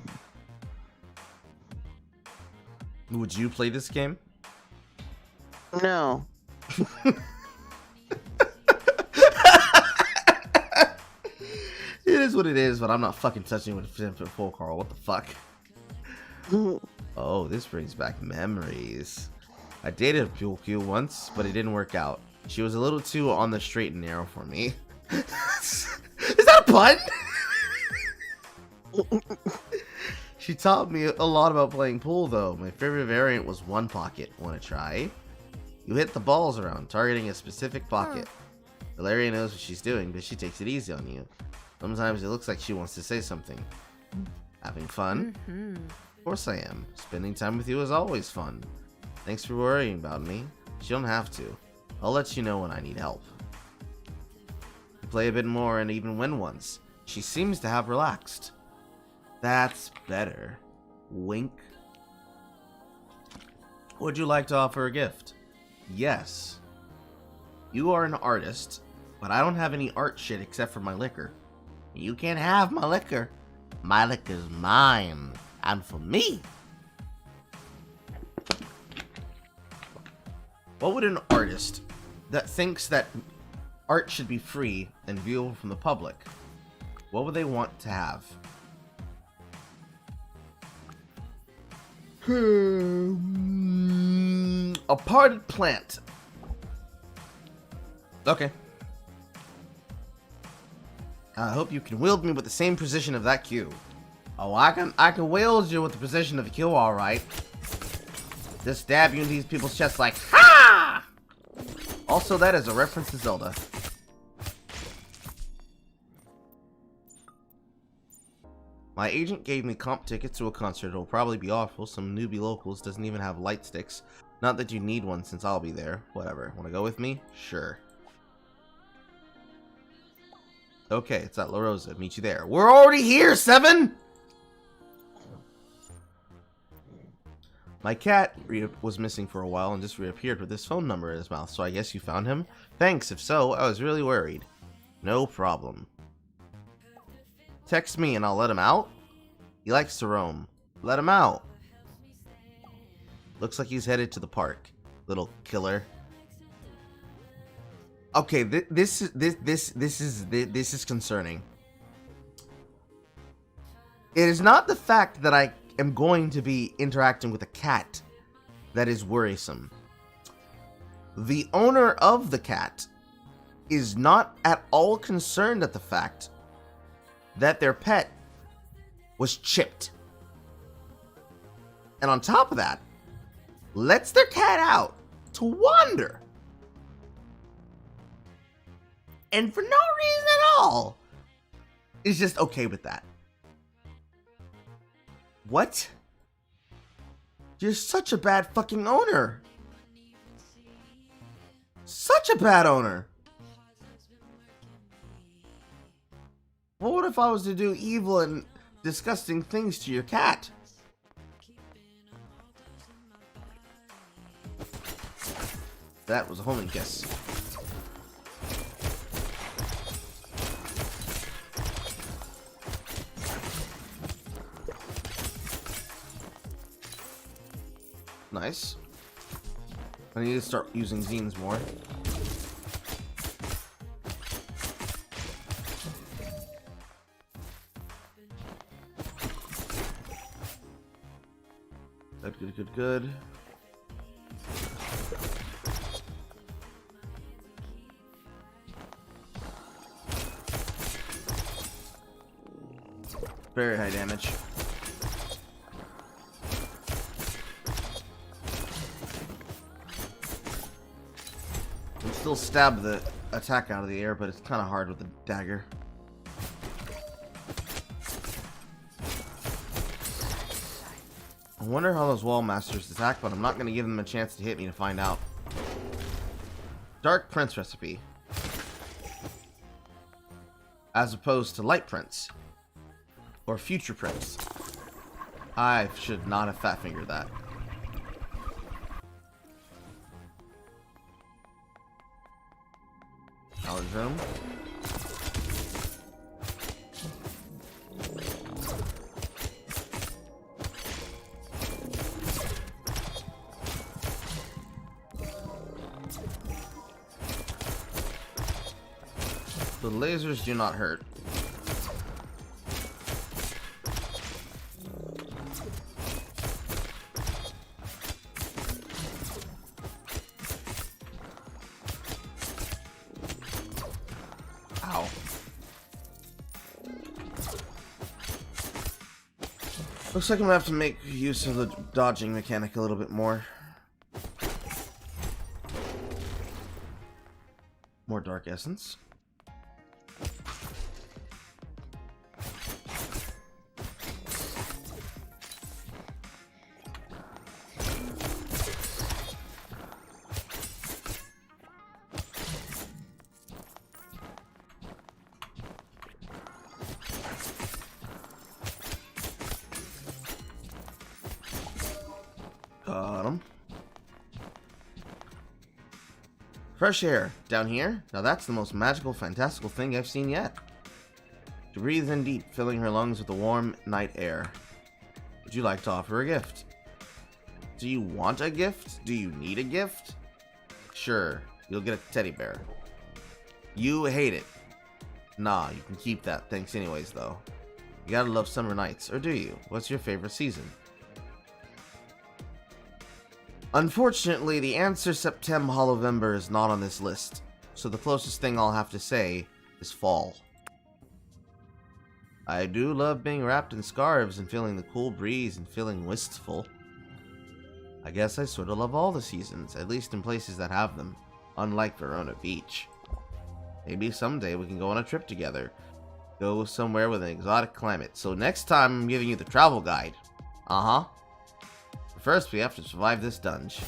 Would you play this game? No. It is what it is, but I'm not fucking touching with a 10-foot pole, Carl. What the fuck? Oh, this brings back memories. I dated a Pule Q once, but it didn't work out. She was a little too on the straight and narrow for me. Is that a pun? She taught me a lot about playing pool, though. My favorite variant was one pocket. Want to try? You hit the balls around, targeting a specific pocket. Valeria knows what she's doing, but she takes it easy on you. Sometimes it looks like she wants to say something. Having fun? Of course I am. Spending time with you is always fun. Thanks for worrying about me. You don't have to. I'll let you know when I need help. You play a bit more and even win once. She seems to have relaxed. That's better. Wink. Would you like to offer a gift? Yes. You are an artist, but I don't have any art shit except for my liquor. You can't have my liquor. My liquor's mine, and for me. What would an artist that thinks that art should be free and viewable from the public, what would they want to have? A potted plant. Okay. I hope you can wield me with the same precision of that cue. Oh, I can wield you with the precision of the cue, all right. Just stab you in these people's chests like, ha! Also, that is a reference to Zelda. My agent gave me comp tickets to a concert. It'll probably be awful. Some newbie locals doesn't even have light sticks. Not that you need one since I'll be there. Whatever. Want to go with me? Sure. Okay, it's at La Rosa. Meet you there. We're already here, Seven! My cat was missing for a while and just reappeared with his phone number in his mouth, so I guess you found him? Thanks, if so, I was really worried. No problem. Text me and I'll let him out? He likes to roam. Let him out. Looks like he's headed to the park. Little killer. Okay, this is concerning. It is not the fact that I am going to be interacting with a cat that is worrisome. The owner of the cat is not at all concerned at the fact that their pet was chipped. And on top of that, lets their cat out to wander. And for no reason at all, is just okay with that. What? You're such a bad fucking owner. Such a bad owner. What if I was to do evil and disgusting things to your cat? That was a homing kiss. Nice. I need to start using zines more. Good. Very high damage. Can still stab the attack out of the air, but it's kind of hard with the dagger. I wonder how those wall masters attack, but I'm not going to give them a chance to hit me to find out. Dark Prince recipe. as opposed to light prints or future prints. I should not have fat fingered that. Knowledge room. The lasers do not hurt. Ow. Looks like I'm gonna have to make use of the dodging mechanic a little bit more. More dark essence. Got him. Fresh air. Down here? Now that's the most magical, fantastical thing I've seen yet. She breathes in deep, filling her lungs with the warm night air. Would you like to offer a gift? Do you want a gift? Do you need a gift? Sure, you'll get a teddy bear. You hate it. Nah, you can keep that. Thanks anyways, though. You gotta love summer nights, or do you? What's your favorite season? Unfortunately, the answer September Hollowember is not on this list, so the closest thing I'll have to say is fall. I do love being wrapped in scarves and feeling the cool breeze and feeling wistful. I guess I sort of love all the seasons, at least in places that have them, unlike Verona Beach. Maybe someday we can go on a trip together. Go somewhere with an exotic climate. So next time I'm giving you the travel guide. Uh-huh. First, we have to survive this dungeon.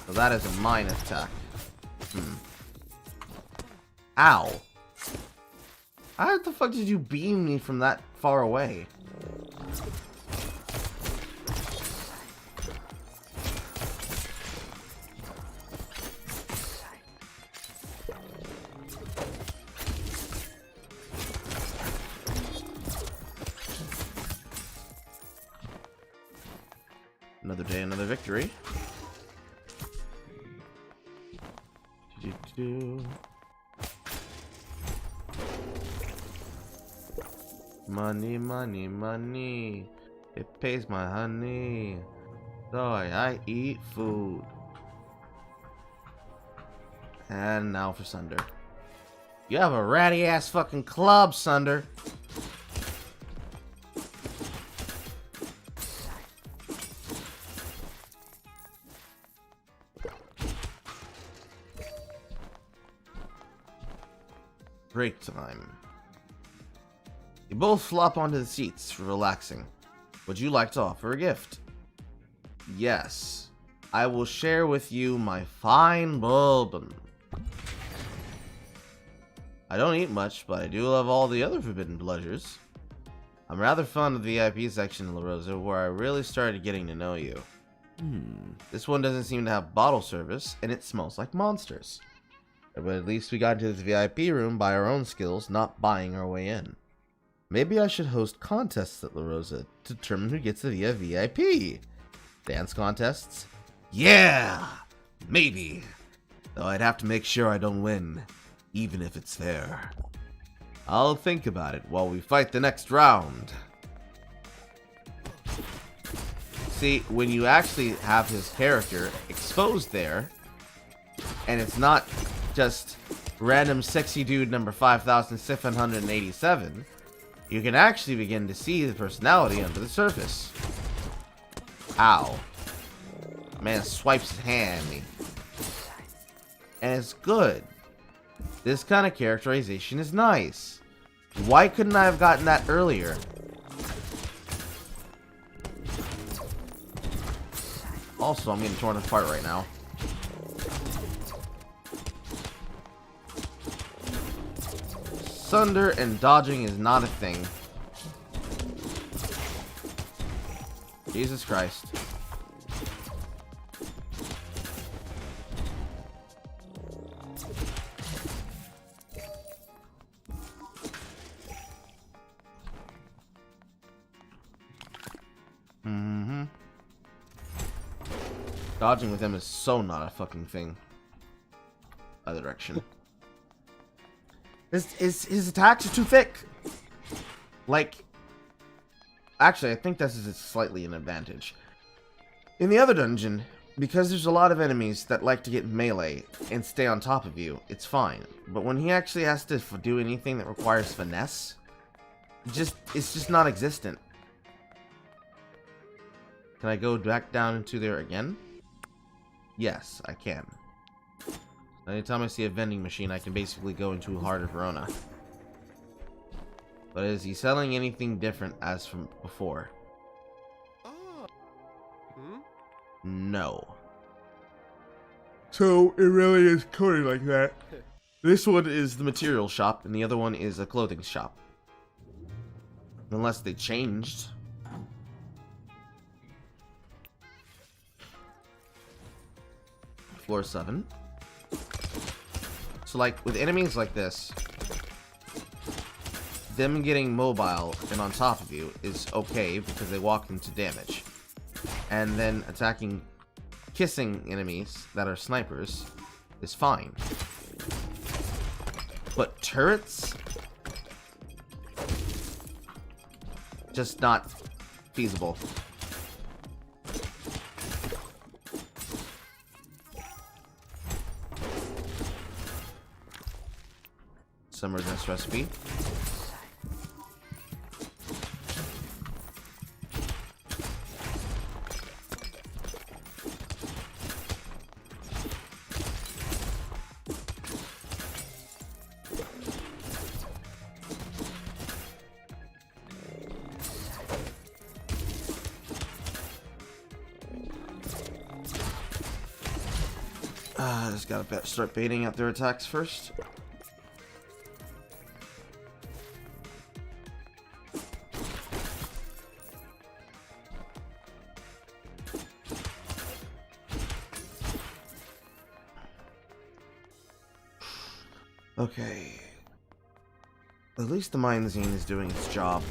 So that is a mine attack. Ow. How the fuck did you beam me from that far away? Another day, another victory. Money, money, money. It pays my honey. So I eat food. And now for Sunder. You have a ratty ass fucking club, Sunder. Break time. You both flop onto the seats, relaxing. Would you like to offer a gift? Yes. I will share with you my fine bourbon. I don't eat much, but I do love all the other forbidden pleasures. I'm rather fond of the VIP section in La Rosa, where I really started getting to know you. This one doesn't seem to have bottle service, and it smells like monsters. But at least we got into this VIP room by our own skills, not buying our way in. Maybe I should host contests at La Rosa to determine who gets to be a VIP. Dance contests? Yeah! Maybe. Though I'd have to make sure I don't win, even if it's fair. I'll think about it while we fight the next round. See, when you actually have his character exposed there, and it's not just random sexy dude number 5787, you can actually begin to see the personality under the surface. Ow. Man swipes his hand at me. And it's good. This kind of characterization is nice. Why couldn't I have gotten that earlier? Also, I'm getting torn apart right now. Sunder and dodging is not a thing. Jesus Christ. Dodging with him is so not a fucking thing. Other direction. His attacks are too thick. Like, actually, I think this is slightly an advantage. In the other dungeon, because there's a lot of enemies that like to get melee and stay on top of you, it's fine. But when he actually has to do anything that requires finesse, it's just non-existent. Can I go back down into there again? Yes, I can. Anytime I see a vending machine, I can basically go into a Heart of Verona. But is he selling anything different as from before? No. So it really is coded like that. This one is the material shop, and the other one is a clothing shop. Unless they changed. Floor 7. So, like, with enemies like this, them getting mobile and on top of you is okay because they walk into damage. And then attacking, kissing enemies that are snipers is fine. But turrets? Just not feasible. Summer Nest recipe. Just gotta start baiting out their attacks first. Okay. At least the Mind Zine is doing its job.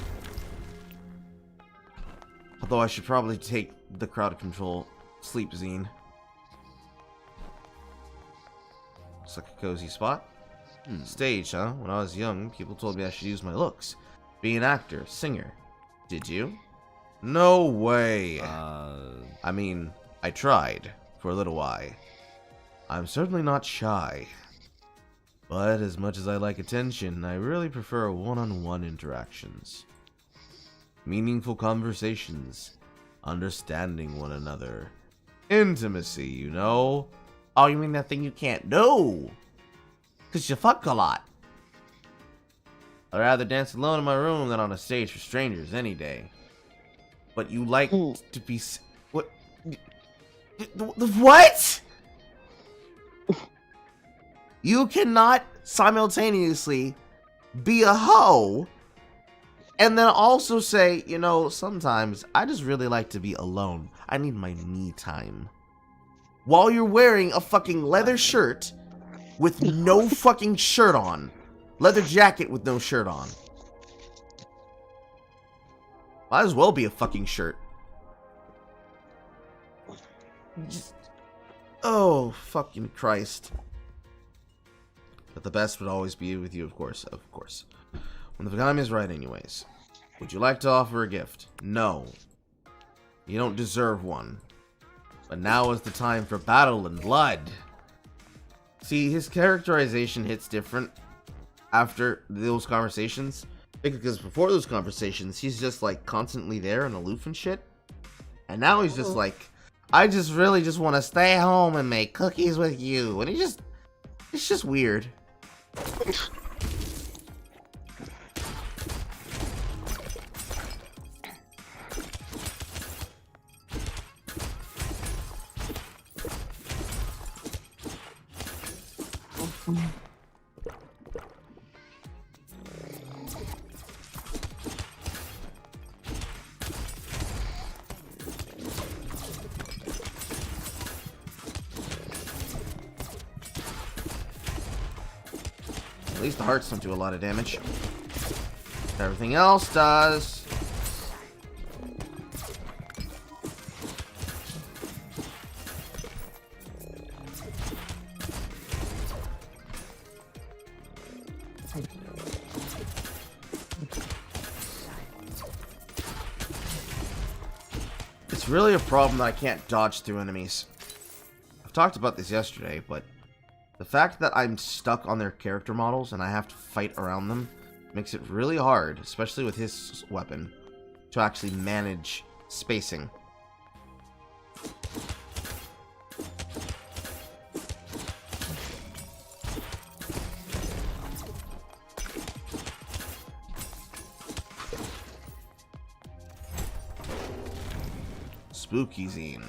Although I should probably take the Crowd Control Sleep Zine. Looks like a cozy spot. Stage, huh? When I was young, people told me I should use my looks. Be an actor, singer. Did you? No way! I mean, I tried. For a little while. I'm certainly not shy. But as much as I like attention, I really prefer one-on-one interactions. Meaningful conversations. Understanding one another. Intimacy, you know? Oh, you mean that thing you can't do? 'Cause you fuck a lot. I'd rather dance alone in my room than on a stage for strangers any day. But you like to be... What? What? You cannot simultaneously be a hoe and then also say, you know, sometimes I just really like to be alone. I need my me time. While you're wearing a fucking leather shirt with no fucking shirt on. Leather jacket with no shirt on. Might as well be a fucking shirt. Just, oh, fucking Christ. But the best would always be with you, of course. Of course. When the time is right, anyways. Would you like to offer a gift? No. You don't deserve one. But now is the time for battle and blood. See, his characterization hits different after those conversations. Because before those conversations, he's just like constantly there and aloof and shit. And now he's just like, I just really just want to stay home and make cookies with you. And it's just weird. At least the hearts don't do a lot of damage. Everything else does. It's really a problem that I can't dodge through enemies. I've talked about this yesterday, but the fact that I'm stuck on their character models and I have to fight around them makes it really hard, especially with his weapon, to actually manage spacing. Spooky zine.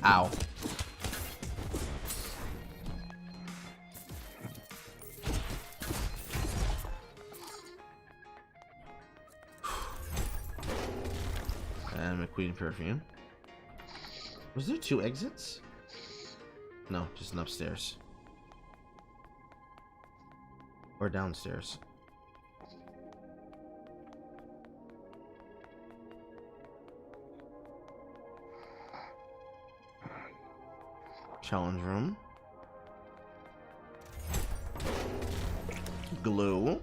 Ow. And McQueen perfume. Was there 2 exits? No, just an upstairs. Or downstairs. Challenge room. Glue.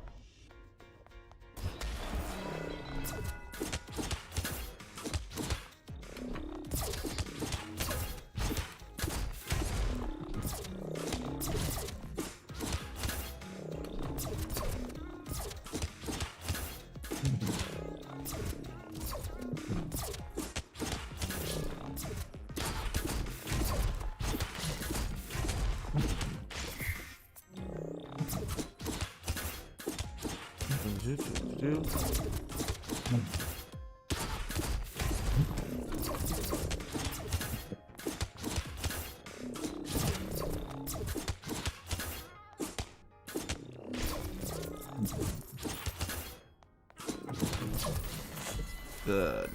Good.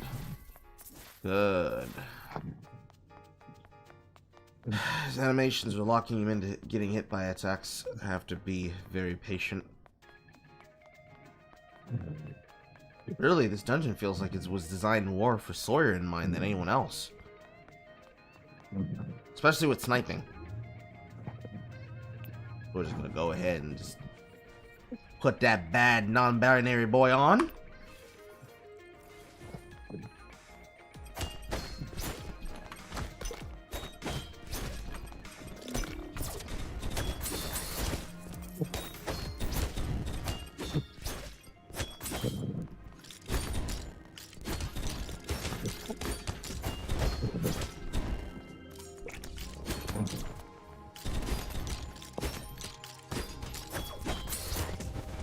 Good. His animations are locking him into getting hit by attacks. I have to be very patient. Really, this dungeon feels like it was designed more for Sawyer in mind than anyone else. Especially with sniping. We're just gonna go ahead and just put that bad non-binary boy on.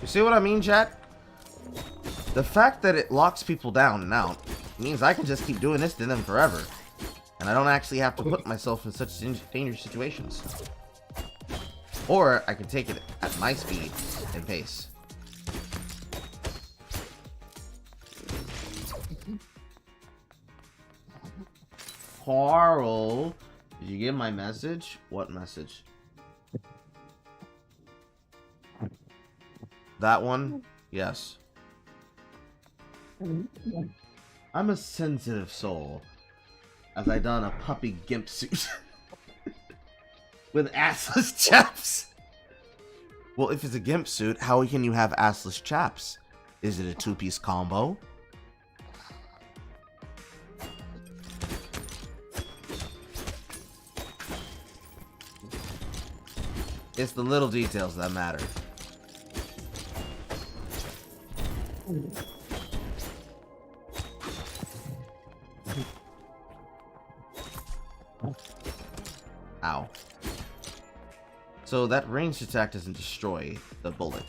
See what I mean, chat? The fact that it locks people down and out means I can just keep doing this to them forever. And I don't actually have to put myself in such dangerous situations. Or I can take it at my speed and pace. Carl, did you get my message? What message? That one? Yes. I'm a sensitive soul, as I don a puppy gimp suit with assless chaps. Well, if it's a gimp suit, how can you have assless chaps? Is it a two-piece combo? It's the little details that matter. Ow. So that ranged attack doesn't destroy the bullet.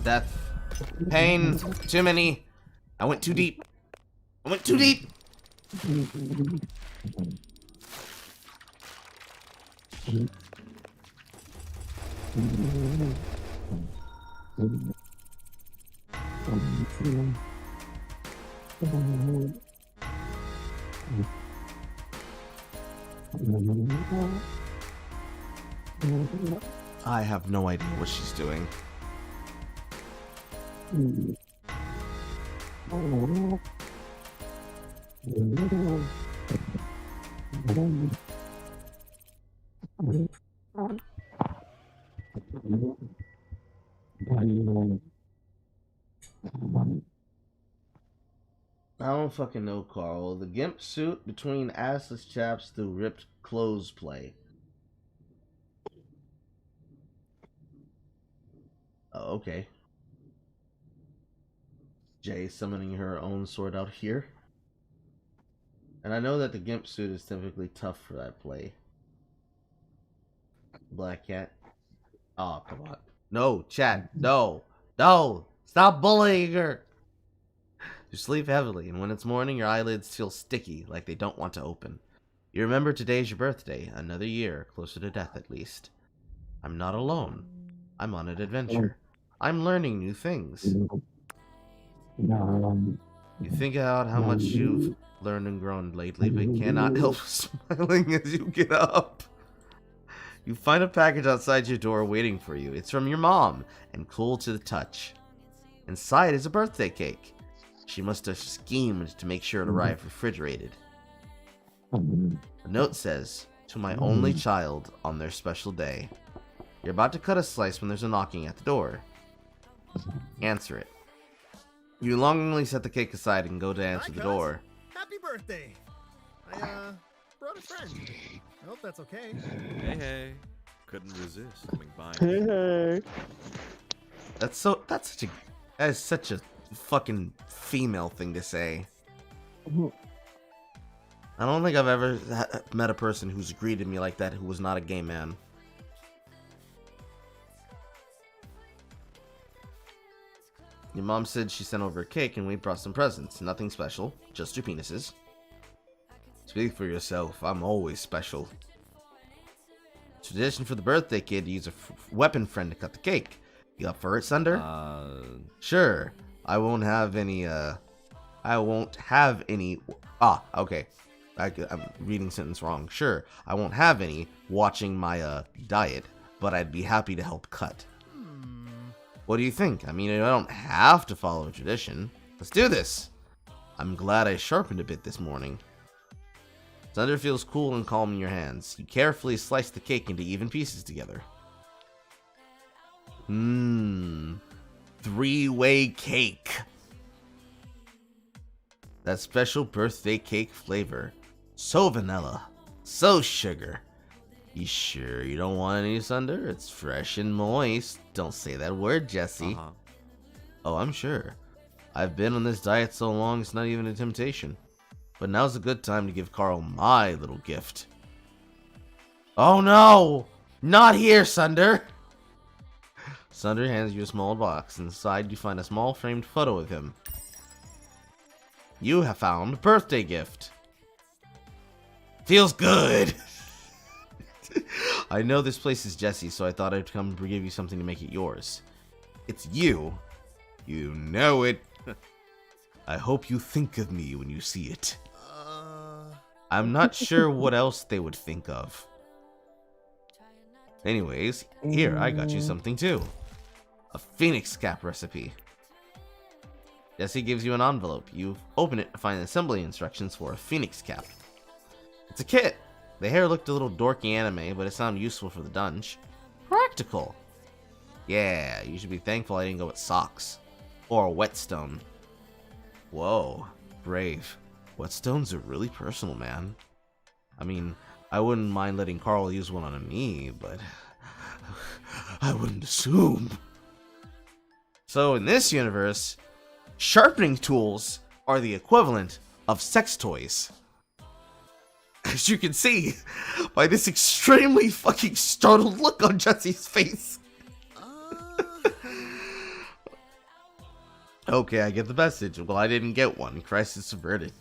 Death. Pain. Too many. I went too deep. I went too deep. I have no idea what she's doing. I don't fucking know, Carl. The gimp suit between assless chaps through ripped clothes play. Oh, okay. Jay summoning her own sword out here. And I know that the gimp suit is typically tough for that play. Black cat. Oh, come on. No, chat. No. No. Stop bullying her. You sleep heavily, and when it's morning, your eyelids feel sticky, like they don't want to open. You remember today's your birthday, another year, closer to death at least. I'm not alone. I'm on an adventure. I'm learning new things. You think about how much you've learned and grown lately, but cannot help smiling as you get up. You find a package outside your door waiting for you. It's from your mom, and cool to the touch. Inside is a birthday cake. She must have schemed to make sure it arrived refrigerated. The note says, "To my only child on their special day." You're about to cut a slice when there's a knocking at the door. Answer it. You longingly set the cake aside and go to answer the door. Happy birthday! I, brought a friend. I hope that's okay. Hey, hey. Couldn't resist coming by. Hey. That is such a fucking female thing to say. I don't think I've ever met a person who's greeted me like that who was not a gay man. Your mom said she sent over a cake and we brought some presents. Nothing special, just your penises. Speak for yourself, I'm always special. Tradition for the birthday kid to use a weapon friend to cut the cake. You up for it, Sunder? Sure. I won't have any, okay. I'm reading sentence wrong. Sure, I won't have any watching my, diet, but I'd be happy to help cut. What do you think? I mean, I don't have to follow a tradition. Let's do this. I'm glad I sharpened a bit this morning. Thunder feels cool and calm in your hands. You carefully slice the cake into even pieces together. Three-way cake. That special birthday cake flavor. So vanilla. So sugar. You sure you don't want any, Sunder? It's fresh and moist. Don't say that word, Jesse. Oh, I'm sure. I've been on this diet so long it's not even a temptation. But now's a good time to give Carl my little gift. Oh no! Not here, Sunder! Sunder hands you a small box. Inside you find a small framed photo of him. You have found a birthday gift. Feels good! I know this place is Jesse, so I thought I'd come give you something to make it yours. It's you. You know it. I hope you think of me when you see it. I'm not sure what else they would think of. Anyways, here, I got you something too. A phoenix cap recipe. Jesse gives you an envelope. You open it to find assembly instructions for a phoenix cap. It's a kit. The hair looked a little dorky anime, but it sounded useful for the dungeon. Practical. Yeah, you should be thankful I didn't go with socks. Or a whetstone. Whoa, brave. Whetstones are really personal, man. I mean, I wouldn't mind letting Carl use one on me, but I wouldn't assume. So in this universe, sharpening tools are the equivalent of sex toys. As you can see by this extremely fucking startled look on Jesse's face. Okay, I get the message. Well, I didn't get one. Crisis averted.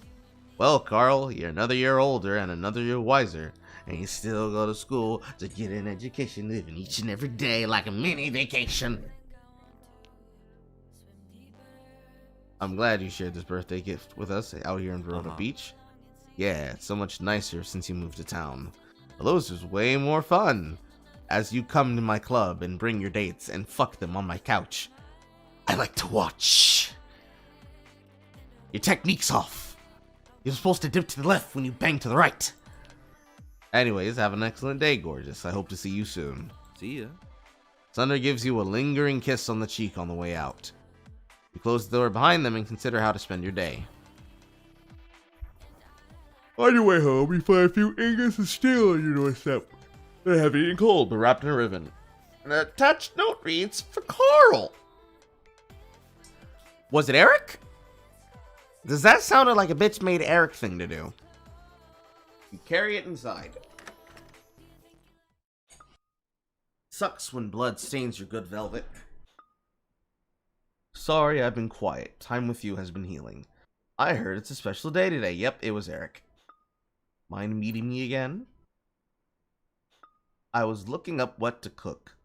Well, Carl, you're another year older and another year wiser, and you still go to school to get an education, living each and every day like a mini vacation. I'm glad you shared this birthday gift with us out here in Verona Beach. Yeah, it's so much nicer since you moved to town. Although this is way more fun, as you come to my club and bring your dates and fuck them on my couch. I like to watch. Your technique's off. You're supposed to dip to the left when you bang to the right. Anyways, have an excellent day, gorgeous. I hope to see you soon. See ya. Sunder gives you a lingering kiss on the cheek on the way out. You close the door behind them and consider how to spend your day. On your way home, you find a few ingots of steel on your doorstep. They're heavy and cold, but wrapped in a ribbon. An attached note reads, "For Carl." Was it Eric? Does that sound like a bitch made Eric thing to do? You carry it inside. Sucks when blood stains your good velvet. Sorry, I've been quiet. Time with you has been healing. I heard it's a special day today. Yep, it was Eric. Mind meeting me again? I was looking up what to cook.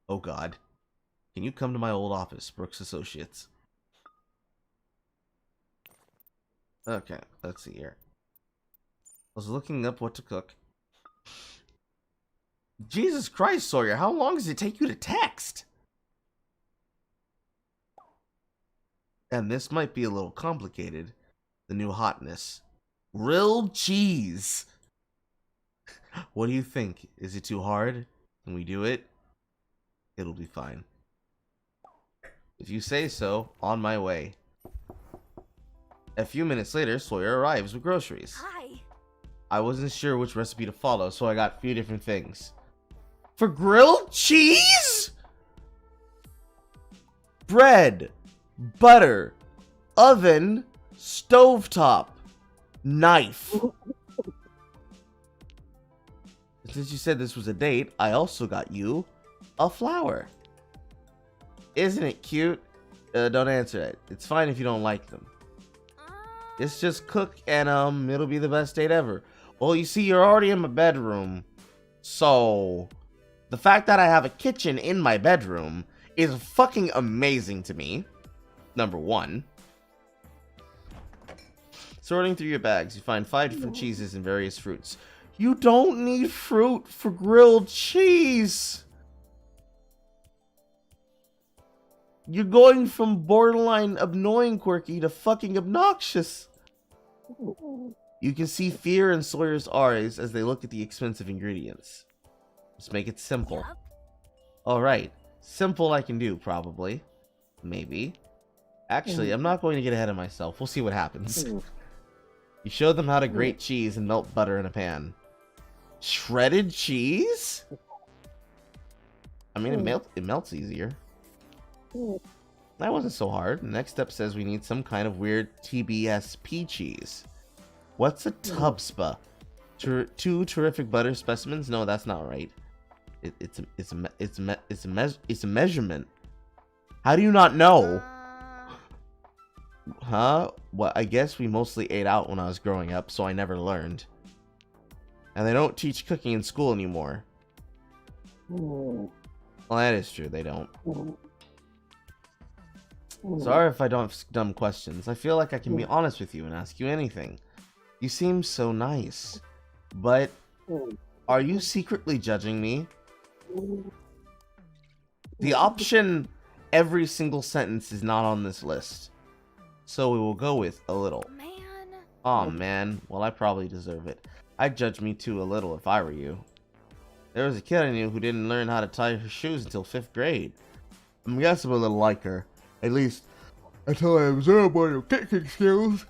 Oh God. Can you come to my old office, Brooks Associates? Okay, let's see here. I was looking up what to cook. Jesus Christ, Sawyer, how long does it take you to text? And this might be a little complicated. The new hotness. Grilled cheese. What do you think? Is it too hard? Can we do it? It'll be fine. If you say so, on my way. A few minutes later, Sawyer arrives with groceries. Hi. I wasn't sure which recipe to follow, so I got a few different things. For grilled cheese? Bread, butter, oven, stovetop, knife. Since you said this was a date, I also got you a flower. Isn't it cute? Don't answer it. It's fine if you don't like them. It's just cook and it'll be the best date ever. Well, you see, you're already in my bedroom, so the fact that I have a kitchen in my bedroom is fucking amazing to me. Number one. Sorting through your bags, you find 5 different cheeses and various fruits. You don't need fruit for grilled cheese. You're going from borderline annoying quirky to fucking obnoxious. You can see fear in Sawyer's eyes as they look at the expensive ingredients. Let's make it simple. Yep. Alright. Simple I can do, probably. Maybe. Actually, I'm not going to get ahead of myself. We'll see what happens. You show them how to grate cheese and melt butter in a pan. Shredded cheese? I mean, it melts easier. That wasn't so hard. The next step says we need some kind of weird TBSP cheese. What's a tubspa? Two terrific butter specimens? No, that's not right. It's a measurement. How do you not know? Huh? Well, I guess we mostly ate out when I was growing up, so I never learned. And they don't teach cooking in school anymore. Well, that is true. They don't. Sorry if I don't have dumb questions. I feel like I can be honest with you and ask you anything. You seem so nice. But are you secretly judging me? The option every single sentence is not on this list. So we will go with a little. Man. Aw, man. Well, I probably deserve it. I'd judge me too a little if I were you. There was a kid I knew who didn't learn how to tie her shoes until 5th grade. I'm guessing I'm a little like her. At least until I absorb all your kicking skills.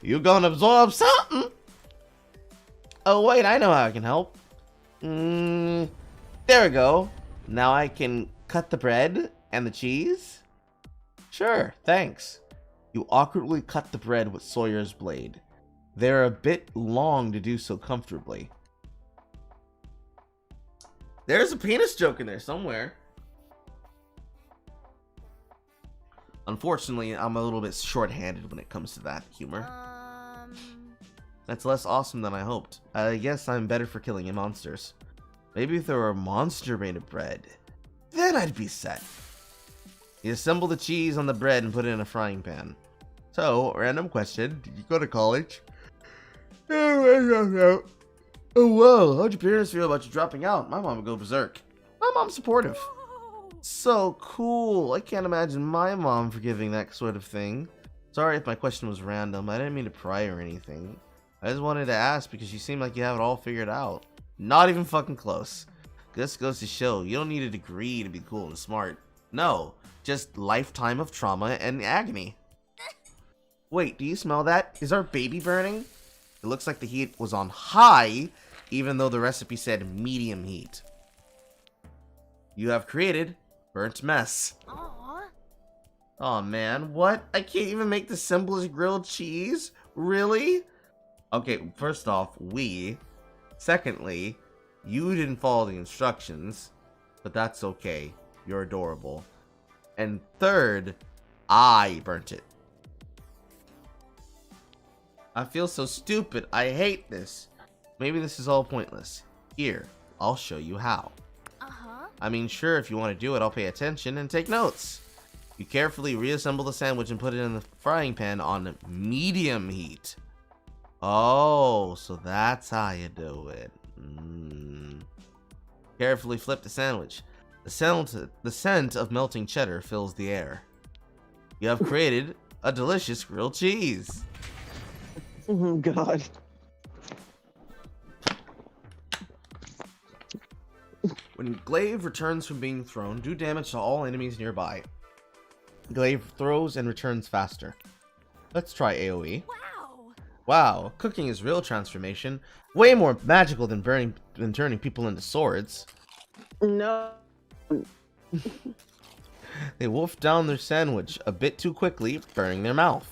You gonna absorb something? Oh wait, I know how I can help. There we go. Now I can cut the bread and the cheese? Sure, thanks. You awkwardly cut the bread with Sawyer's blade. They're a bit long to do so comfortably. There's a penis joke in there somewhere. Unfortunately, I'm a little bit short-handed when it comes to that humor. That's less awesome than I hoped. I guess I'm better for killing monsters. Maybe if there were a monster made of bread, then I'd be set. You assemble the cheese on the bread and put it in a frying pan. So, random question, did you go to college? Oh, whoa, how'd your parents feel about you dropping out? My mom would go berserk. My mom's supportive. So cool. I can't imagine my mom forgiving that sort of thing. Sorry if my question was random. I didn't mean to pry or anything. I just wanted to ask because you seem like you have it all figured out. Not even fucking close. This goes to show you don't need a degree to be cool and smart. No, just lifetime of trauma and agony. Wait, do you smell that? Is our baby burning? It looks like the heat was on high, even though the recipe said medium heat. You have created burnt mess. Oh man, what? I can't even make the simplest grilled cheese? Really? Okay, first off, we. Secondly, you didn't follow the instructions, but that's okay. You're adorable. And third, I burnt it. I feel so stupid. I hate this. Maybe this is all pointless. Here, I'll show you how. I mean, sure, if you want to do it, I'll pay attention and take notes. You carefully reassemble the sandwich and put it in the frying pan on medium heat. Oh, so that's how you do it. Carefully flip the sandwich. The scent of melting cheddar fills the air. You have created a delicious grilled cheese. Oh, God. When Glaive returns from being thrown, do damage to all enemies nearby. Glaive throws and returns faster. Let's try AoE. Wow, cooking is real transformation. Way more magical than turning people into swords. No. They wolf down their sandwich a bit too quickly, burning their mouth.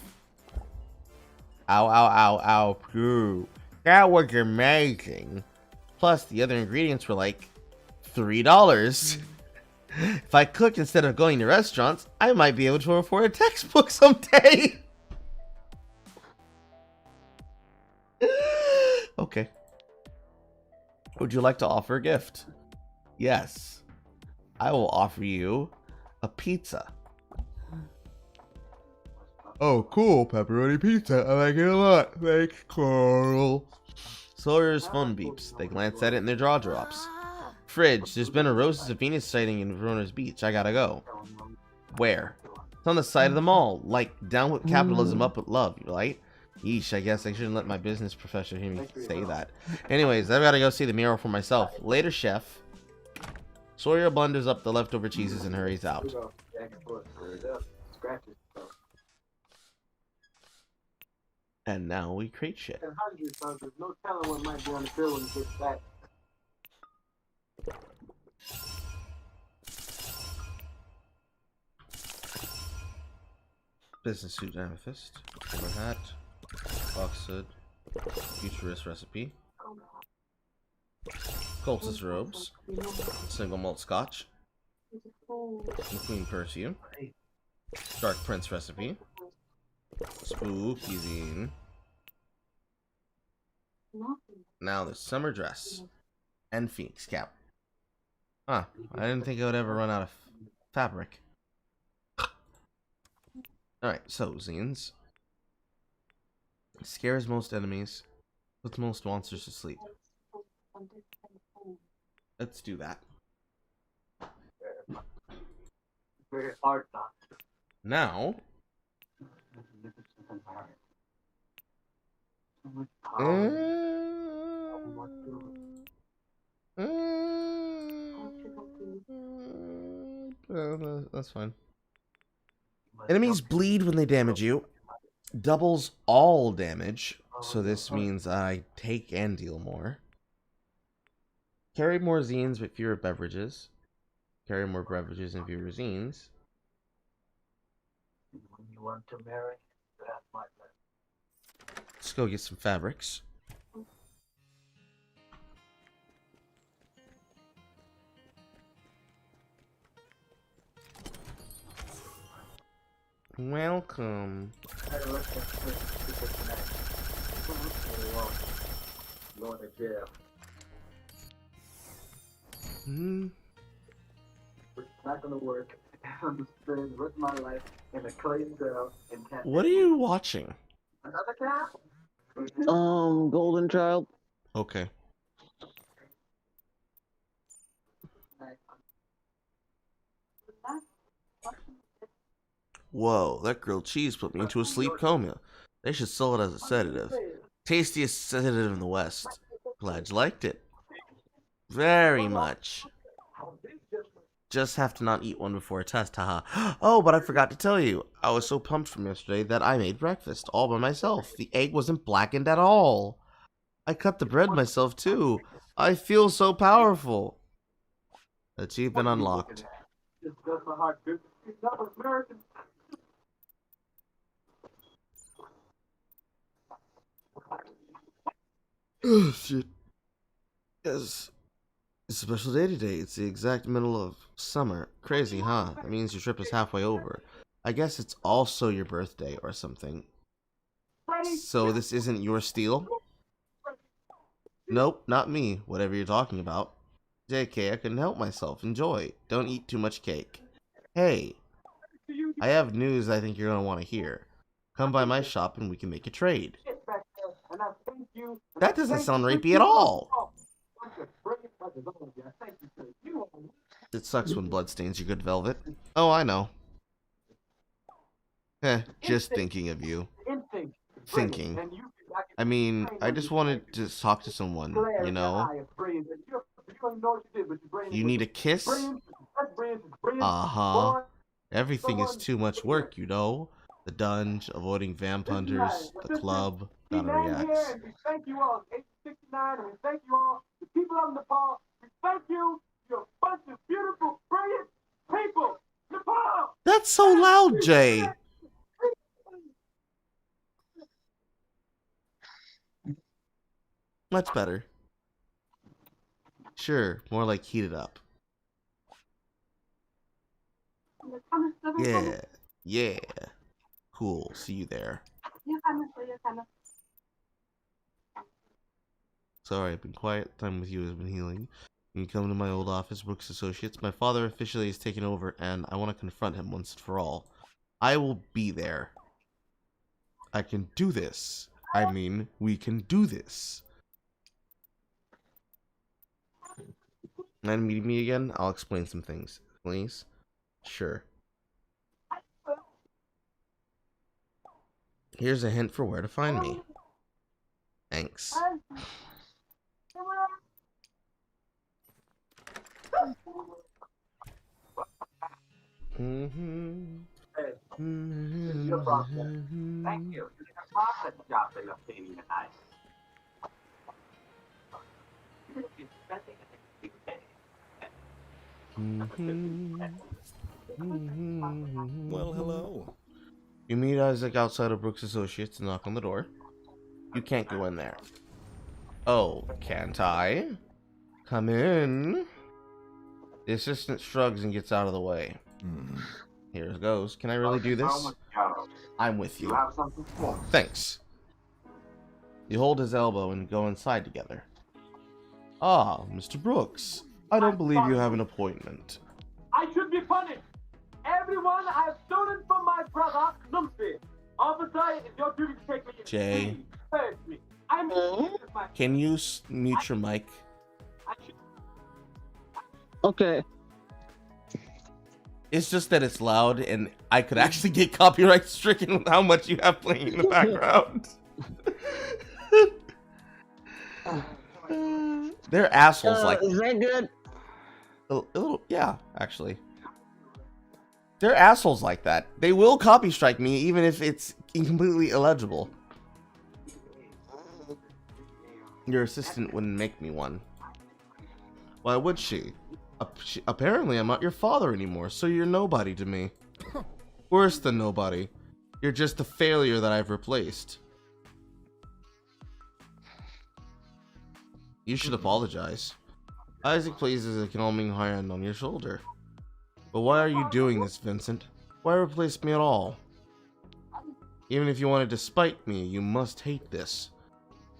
Ow, ow, ow, ow, phew. That was amazing. Plus, the other ingredients were like $3. If I cook instead of going to restaurants, I might be able to afford a textbook someday. Okay. Would you like to offer a gift? Yes. I will offer you a pizza. Oh, cool. Pepperoni pizza. I like it a lot. Thanks, Carl. Sawyer's phone beeps. They glance at it and their jaw drops. Fridge. There's been a Roses of Venus sighting in Verona's Beach. I gotta go. Where? It's on the side of the mall. Like, down with capitalism, up with love, right? Yeesh, I guess I shouldn't let my business professor hear me say that. Anyways, I've gotta go see the mural for myself. Later, chef. Sawyer blunders up the leftover cheeses and hurries out. And now we create shit. No telling what might be on the bill when it gets back. Business suit amethyst. Silver hat. Oxide. Futurist recipe. Cultist robes. Single malt scotch. McQueen perfume. Dark Prince recipe. Spooky zine. Now the summer dress. And Phoenix cap. Huh. I didn't think I would ever run out of fabric. Alright, so zines. Scares most enemies. Puts most monsters to sleep. Let's do that. Very hard not. Now. That's fine. Enemies bleed when they damage you. Doubles all damage. So this means I take and deal more. Carry more zines but fewer beverages. carry more beverages and fewer zines. When you want to marry, that's my plan. Let's go get some fabrics. Welcome. Going to jail. Hmm. It's not gonna work. I'm just spending the rest of my life in a clay cell in cat. What are you watching? Another cat? Golden Child. Okay. Whoa, that grilled cheese put me into a sleep coma. They should sell it as a sedative. Tastiest sedative in the West. Glad you liked it. Very much. Just have to not eat one before a test, haha. Oh, but I forgot to tell you. I was so pumped from yesterday that I made breakfast all by myself. The egg wasn't blackened at all. I cut the bread myself too. I feel so powerful. Achievement unlocked. It's just a hard good. It's not American. Oh, shit. Yes. It's a special day today. It's the exact middle of summer. Crazy, huh? That means your trip is halfway over. I guess it's also your birthday or something. So this isn't your steal? Nope, not me. Whatever you're talking about. JK, I couldn't help myself. Enjoy. Don't eat too much cake. Hey, I have news I think you're going to want to hear. Come by my shop and we can make a trade. That doesn't sound rapey at all. It sucks when blood stains your good velvet. Oh, I know. Just thinking of you. Thinking. I mean, I just wanted to talk to someone, you know? You need a kiss? Uh-huh. Everything is too much work, you know? The dungeon, avoiding vamp hunters, the club, gotta react. Thank you all, 869, and we thank you all, the people of Nepal. We thank you, you're a bunch of beautiful, brilliant people. Nepal! That's so loud, Jay. Much better. Sure, more like heated up. Yeah, yeah. Cool, see you there. Sorry, I've been quiet. Time with you has been healing. When you come to my old office, Brooks Associates, my father officially has taken over, and I want to confront him once and for all. I will be there. I can do this. I mean, we can do this. Mind meeting me again? I'll explain some things. Please? Sure. Here's a hint for where to find me. Thanks. It's your problem. Thank you. You did a perfect job that you're paying me tonight. Well, hello. You meet Isaac outside of Brooks Associates and knock on the door. You can't go in there. Oh, can't I? Come in. The assistant shrugs and gets out of the way. Here it goes. Can I really do this? I'm with you. You have something for me. Thanks. You hold his elbow and go inside together. Ah, Mr. Brooks. I don't believe you have an appointment. I should be punished. Everyone I have stolen from my brother, Lumpy. Officer, it's your duty to take me in. Jay. Please, search me. I'm my... Can you mute your mic? I should... Okay. It's just that it's loud and I could actually get copyright stricken with how much you have playing in the background. They're assholes like Is that good? a little, yeah, actually. They're assholes like that. They will copy strike me even if it's completely illegible. Your assistant wouldn't make me one. Why would she? Apparently, I'm not your father anymore, so you're nobody to me. Worse than nobody. You're just the failure that I've replaced. You should apologize. Isaac places a calming hand on your shoulder. But why are you doing this, Vincent? Why replace me at all? Even if you wanted to spite me, you must hate this.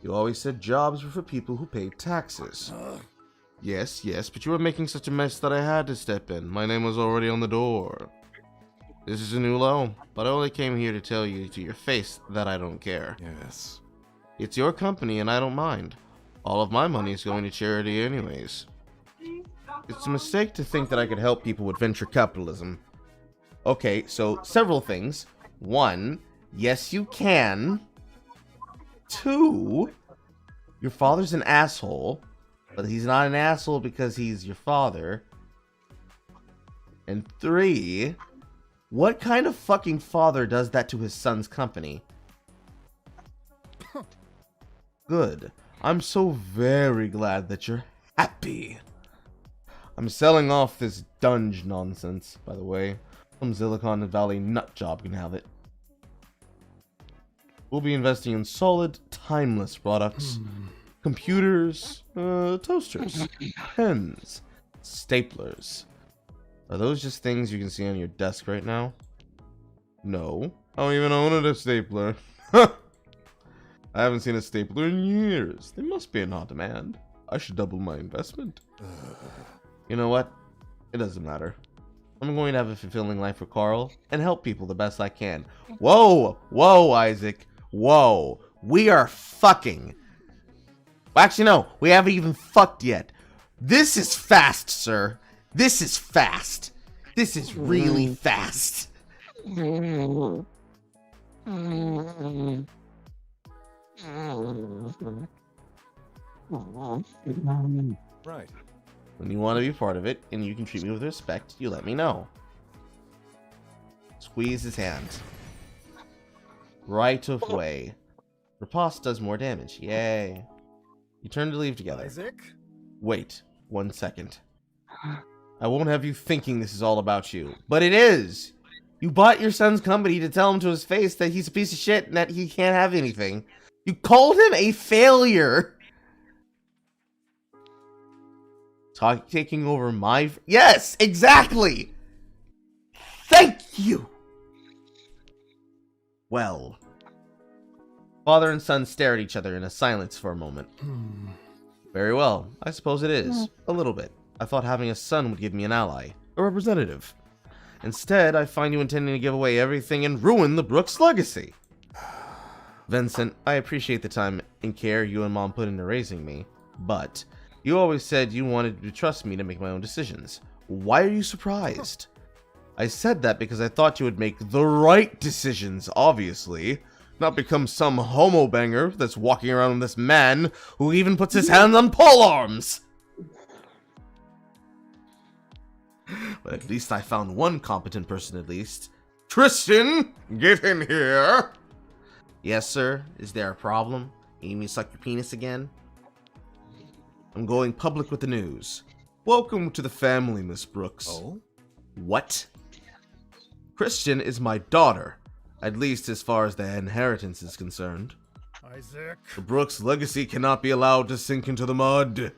You always said jobs were for people who paid taxes. Yes, but you were making such a mess that I had to step in. My name was already on the door. This is a new low, but I only came here to tell you to your face that I don't care. Yes. It's your company and I don't mind. All of my money is going to charity anyways. It's a mistake to think that I could help people with venture capitalism. Okay, so several things. 1, yes you can. 2, your father's an asshole, but he's not an asshole because he's your father. And 3, what kind of fucking father does that to his son's company? Good. I'm so very glad that you're happy. I'm selling off this dunge nonsense, by the way. Some Silicon Valley nutjob can have it. We'll be investing in solid, timeless products. Computers, toasters, pens, staplers. Are those just things you can see on your desk right now? No. I don't even own a stapler. I haven't seen a stapler in years. They must be in hot demand. I should double my investment. You know what? It doesn't matter. I'm going to have a fulfilling life for Carl and help people the best I can. Whoa! Whoa, Isaac. Whoa. We are fucking. Actually, no. We haven't even fucked yet. This is fast, sir. This is fast. This is really fast. Right. When you want to be part of it and you can treat me with respect, you let me know. Squeeze his hand. Right away. Riposte does more damage. Yay. You turn to leave together. Isaac? Wait 1 second. I won't have you thinking this is all about you. But it is! You bought your son's company to tell him to his face that he's a piece of shit and that he can't have anything. You called him a failure! Taking over my... Yes! Exactly! Thank you! Well... Father and son stare at each other in a silence for a moment. Very well. I suppose it is. A little bit. I thought having a son would give me an ally. A representative. Instead, I find you intending to give away everything and ruin the Brooks legacy. Vincent, I appreciate the time and care you and Mom put into raising me, but you always said you wanted to trust me to make my own decisions. Why are you surprised? I said that because I thought you would make the right decisions, obviously. Not become some homo banger that's walking around with this man who even puts his hands on pole arms. But at least I found one competent person at least. Tristan, get in here. Yes, sir. Is there a problem? You need me to suck your penis again? I'm going public with the news. Welcome to the family, Miss Brooks. Oh? What? Christian is my daughter. At least as far as the inheritance is concerned. Isaac? The Brooks legacy cannot be allowed to sink into the mud.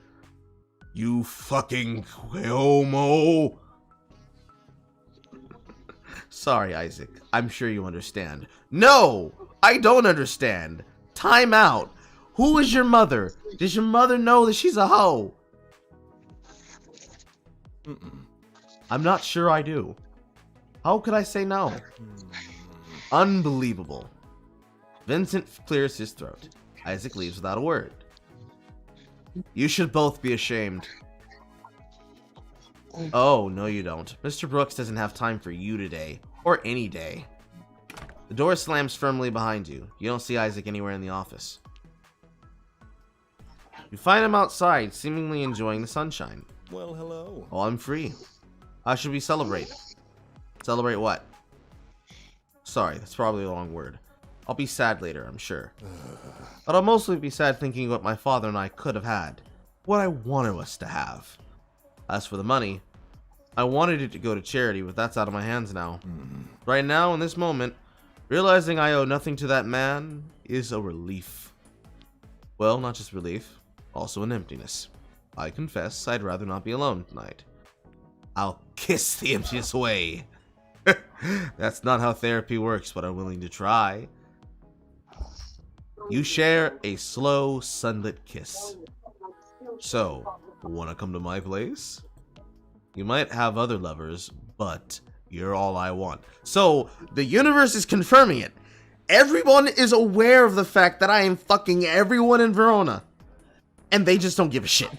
You fucking homo. Sorry, Isaac. I'm sure you understand. No! I don't understand. Time out. Who is your mother? Does your mother know that she's a hoe? I'm not sure I do. How could I say no? Unbelievable. Vincent clears his throat. Isaac leaves without a word. You should both be ashamed. Oh, no you don't. Mr. Brooks doesn't have time for you today. Or any day. The door slams firmly behind you. You don't see Isaac anywhere in the office. You find him outside, seemingly enjoying the sunshine. Well, hello. Oh, I'm free. How should we celebrate? Celebrate what? Sorry, that's probably the wrong word. I'll be sad later, I'm sure. But I'll mostly be sad thinking what my father and I could have had. What I wanted us to have. As for the money, I wanted it to go to charity, but that's out of my hands now. Right now, in this moment, realizing I owe nothing to that man is a relief. Well, not just relief, also an emptiness. I confess I'd rather not be alone tonight. I'll kiss the emptiness away. That's not how therapy works, but I'm willing to try. You share a slow, sunlit kiss. So, wanna come to my place? You might have other lovers, but you're all I want. So, the universe is confirming it. Everyone is aware of the fact that I am fucking everyone in Verona. And they just don't give a shit.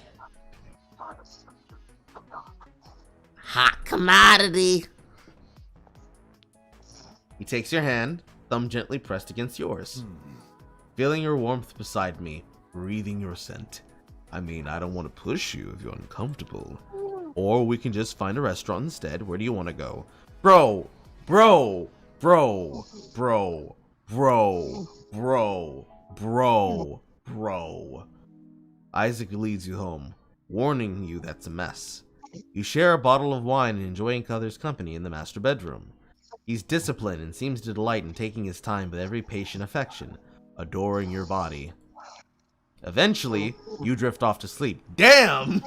Hot commodity. He takes your hand, thumb gently pressed against yours. Feeling your warmth beside me, breathing your scent. I mean, I don't want to push you if you're uncomfortable. Or we can just find a restaurant instead. Where do you want to go? Bro. Isaac leads you home, warning you that's a mess. You share a bottle of wine and enjoy each other's company in the master bedroom. He's disciplined and seems to delight in taking his time with every patient affection, adoring your body. Eventually, you drift off to sleep. Damn!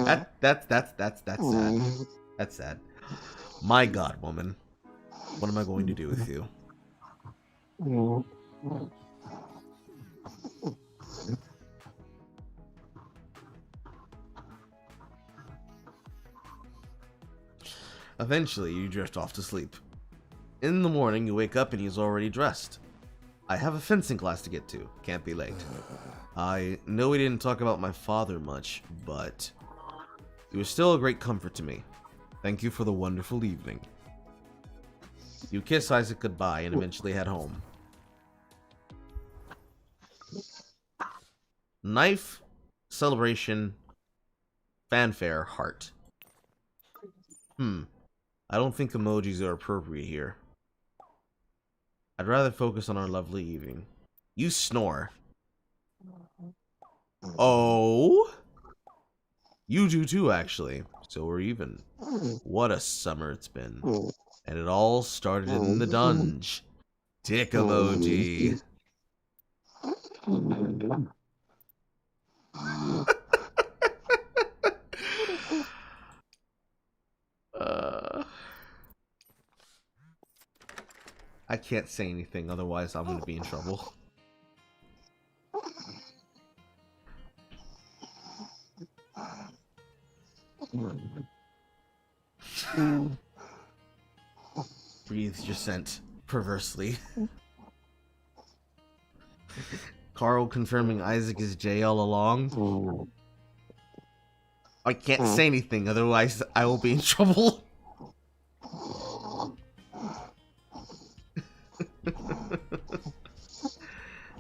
That's sad. That's sad. My God, woman. What am I going to do with you? Eventually, you drift off to sleep. In the morning, you wake up and he's already dressed. I have a fencing class to get to. Can't be late. I know we didn't talk about my father much, but he was still a great comfort to me. Thank you for the wonderful evening. You kiss Isaac goodbye and eventually head home. Knife, celebration, fanfare, heart. I don't think emojis are appropriate here. I'd rather focus on our lovely evening. You snore. Oh? You do too, actually. So we're even. What a summer it's been. And it all started in the dungeon. Dick emoji. I can't say anything, otherwise I'm gonna be in trouble. Breathes your scent perversely. Carl confirming Isaac is Jay all along. I can't say anything, otherwise I will be in trouble.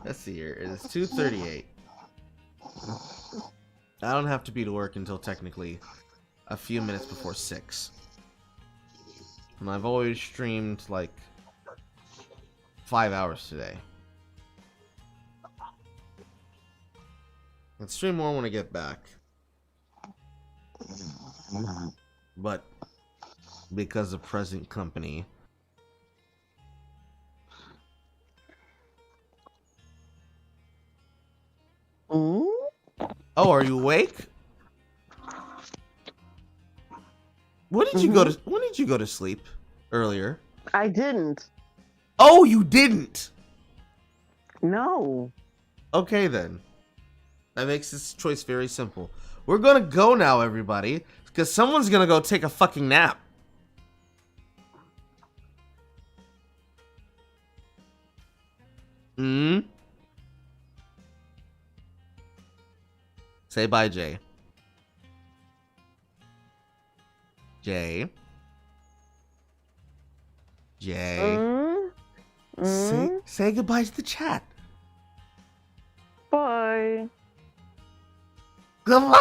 Let's see here. It is 2:38. I don't have to be to work until technically a few minutes before 6. And I've always streamed like 5 hours today. I'll stream more when I get back. But because of present company, oh, are you awake? When did you go to sleep earlier? I didn't. Oh, you didn't. No. Okay then. That makes this choice very simple. We're gonna go now, everybody, because someone's gonna go take a fucking nap. Say bye, Jay. Jay. Say goodbye to the chat. Bye. Goodbye.